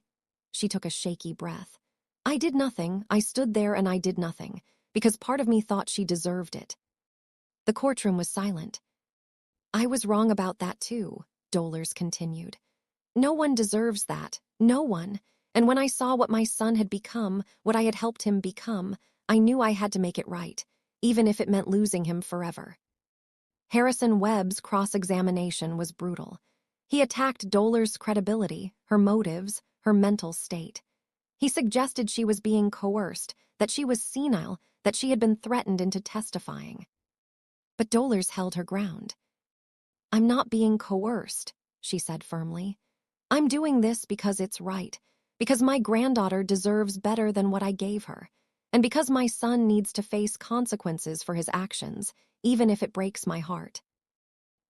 She took a shaky breath. I did nothing. I stood there and I did nothing, because part of me thought she deserved it. The courtroom was silent. I was wrong about that too, Dolores continued. No one deserves that. No one. And when I saw what my son had become, what I had helped him become, I knew I had to make it right, even if it meant losing him forever. Harrison Webb's cross-examination was brutal. He attacked Dolores' credibility, her motives, her mental state. He suggested she was being coerced, that she was senile, that she had been threatened into testifying. But Dolores held her ground. I'm not being coerced, she said firmly. I'm doing this because it's right, because my granddaughter deserves better than what I gave her, and because my son needs to face consequences for his actions, even if it breaks my heart.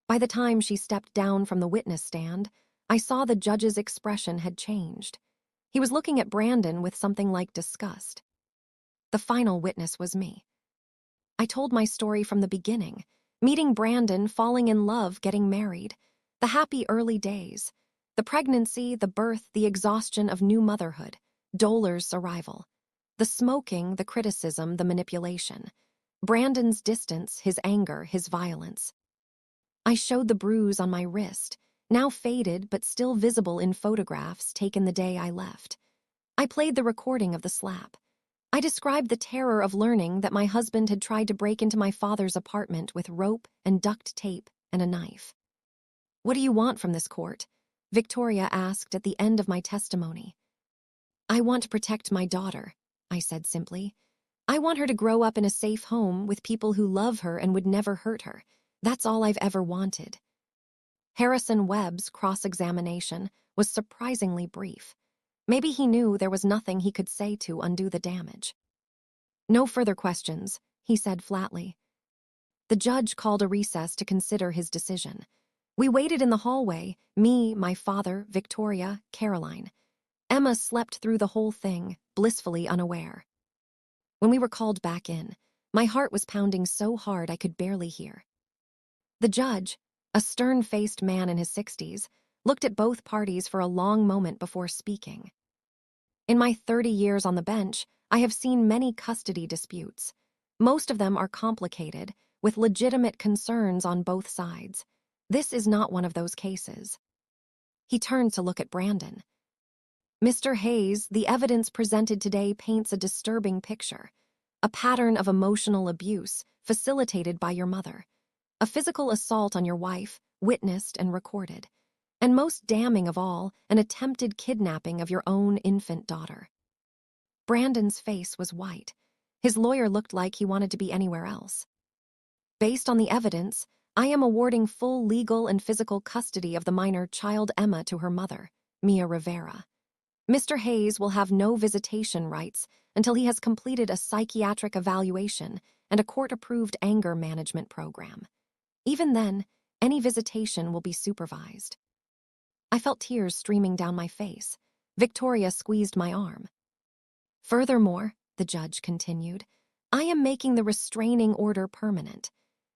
By the time she stepped down from the witness stand, I saw the judge's expression had changed. He was looking at Brandon with something like disgust. The final witness was me. I told my story from the beginning, meeting Brandon, falling in love, getting married, the happy early days, the pregnancy, the birth, the exhaustion of new motherhood, Dolores' arrival, the smoking, the criticism, the manipulation, Brandon's distance, his anger, his violence. I showed the bruise on my wrist, now faded but still visible in photographs taken the day I left. I played the recording of the slap. I described the terror of learning that my husband had tried to break into my father's apartment with rope and duct tape and a knife. What do you want from this court? Victoria asked at the end of my testimony. I want to protect my daughter, I said simply. I want her to grow up in a safe home with people who love her and would never hurt her. That's all I've ever wanted. Harrison Webb's cross-examination was surprisingly brief. Maybe he knew there was nothing he could say to undo the damage. No further questions, he said flatly. The judge called a recess to consider his decision. We waited in the hallway, me, my father, Victoria, Caroline. Emma slept through the whole thing, blissfully unaware. When we were called back in, my heart was pounding so hard I could barely hear. The judge, a stern-faced man in his 60s, looked at both parties for a long moment before speaking. In my 30 years on the bench, I have seen many custody disputes. Most of them are complicated, with legitimate concerns on both sides. This is not one of those cases. He turned to look at Brandon. Mr. Hayes, the evidence presented today paints a disturbing picture. A pattern of emotional abuse facilitated by your mother. A physical assault on your wife, witnessed and recorded. And most damning of all, an attempted kidnapping of your own infant daughter. Brandon's face was white. His lawyer looked like he wanted to be anywhere else. Based on the evidence, I am awarding full legal and physical custody of the minor child Emma to her mother, Mia Rivera. Mr. Hayes will have no visitation rights until he has completed a psychiatric evaluation and a court-approved anger management program. Even then, any visitation will be supervised. I felt tears streaming down my face. Victoria squeezed my arm. Furthermore, the judge continued, I am making the restraining order permanent.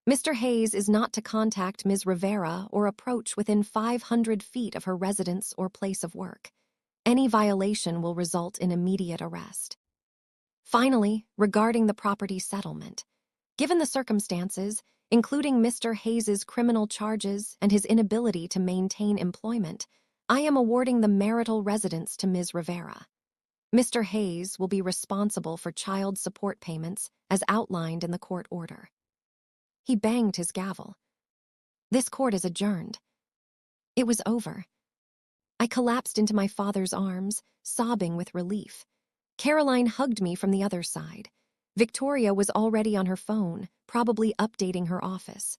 Mr. Hayes is not to contact Ms. Rivera or approach within 500 feet of her residence or place of work. Any violation will result in immediate arrest. Finally, regarding the property settlement, given the circumstances, including Mr. Hayes's criminal charges and his inability to maintain employment, I am awarding the marital residence to Ms. Rivera. Mr. Hayes will be responsible for child support payments as outlined in the court order. He banged his gavel. This court is adjourned. It was over. I collapsed into my father's arms, sobbing with relief. Caroline hugged me from the other side. Victoria was already on her phone, probably updating her office.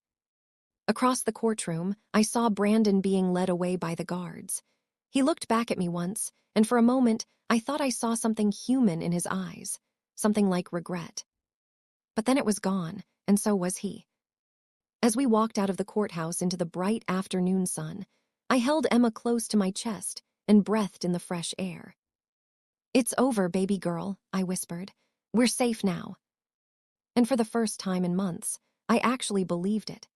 Across the courtroom, I saw Brandon being led away by the guards. He looked back at me once, and for a moment, I thought I saw something human in his eyes, something like regret. But then it was gone, and so was he. As we walked out of the courthouse into the bright afternoon sun, I held Emma close to my chest and breathed in the fresh air. "It's over, baby girl," I whispered. "We're safe now." And for the first time in months, I actually believed it.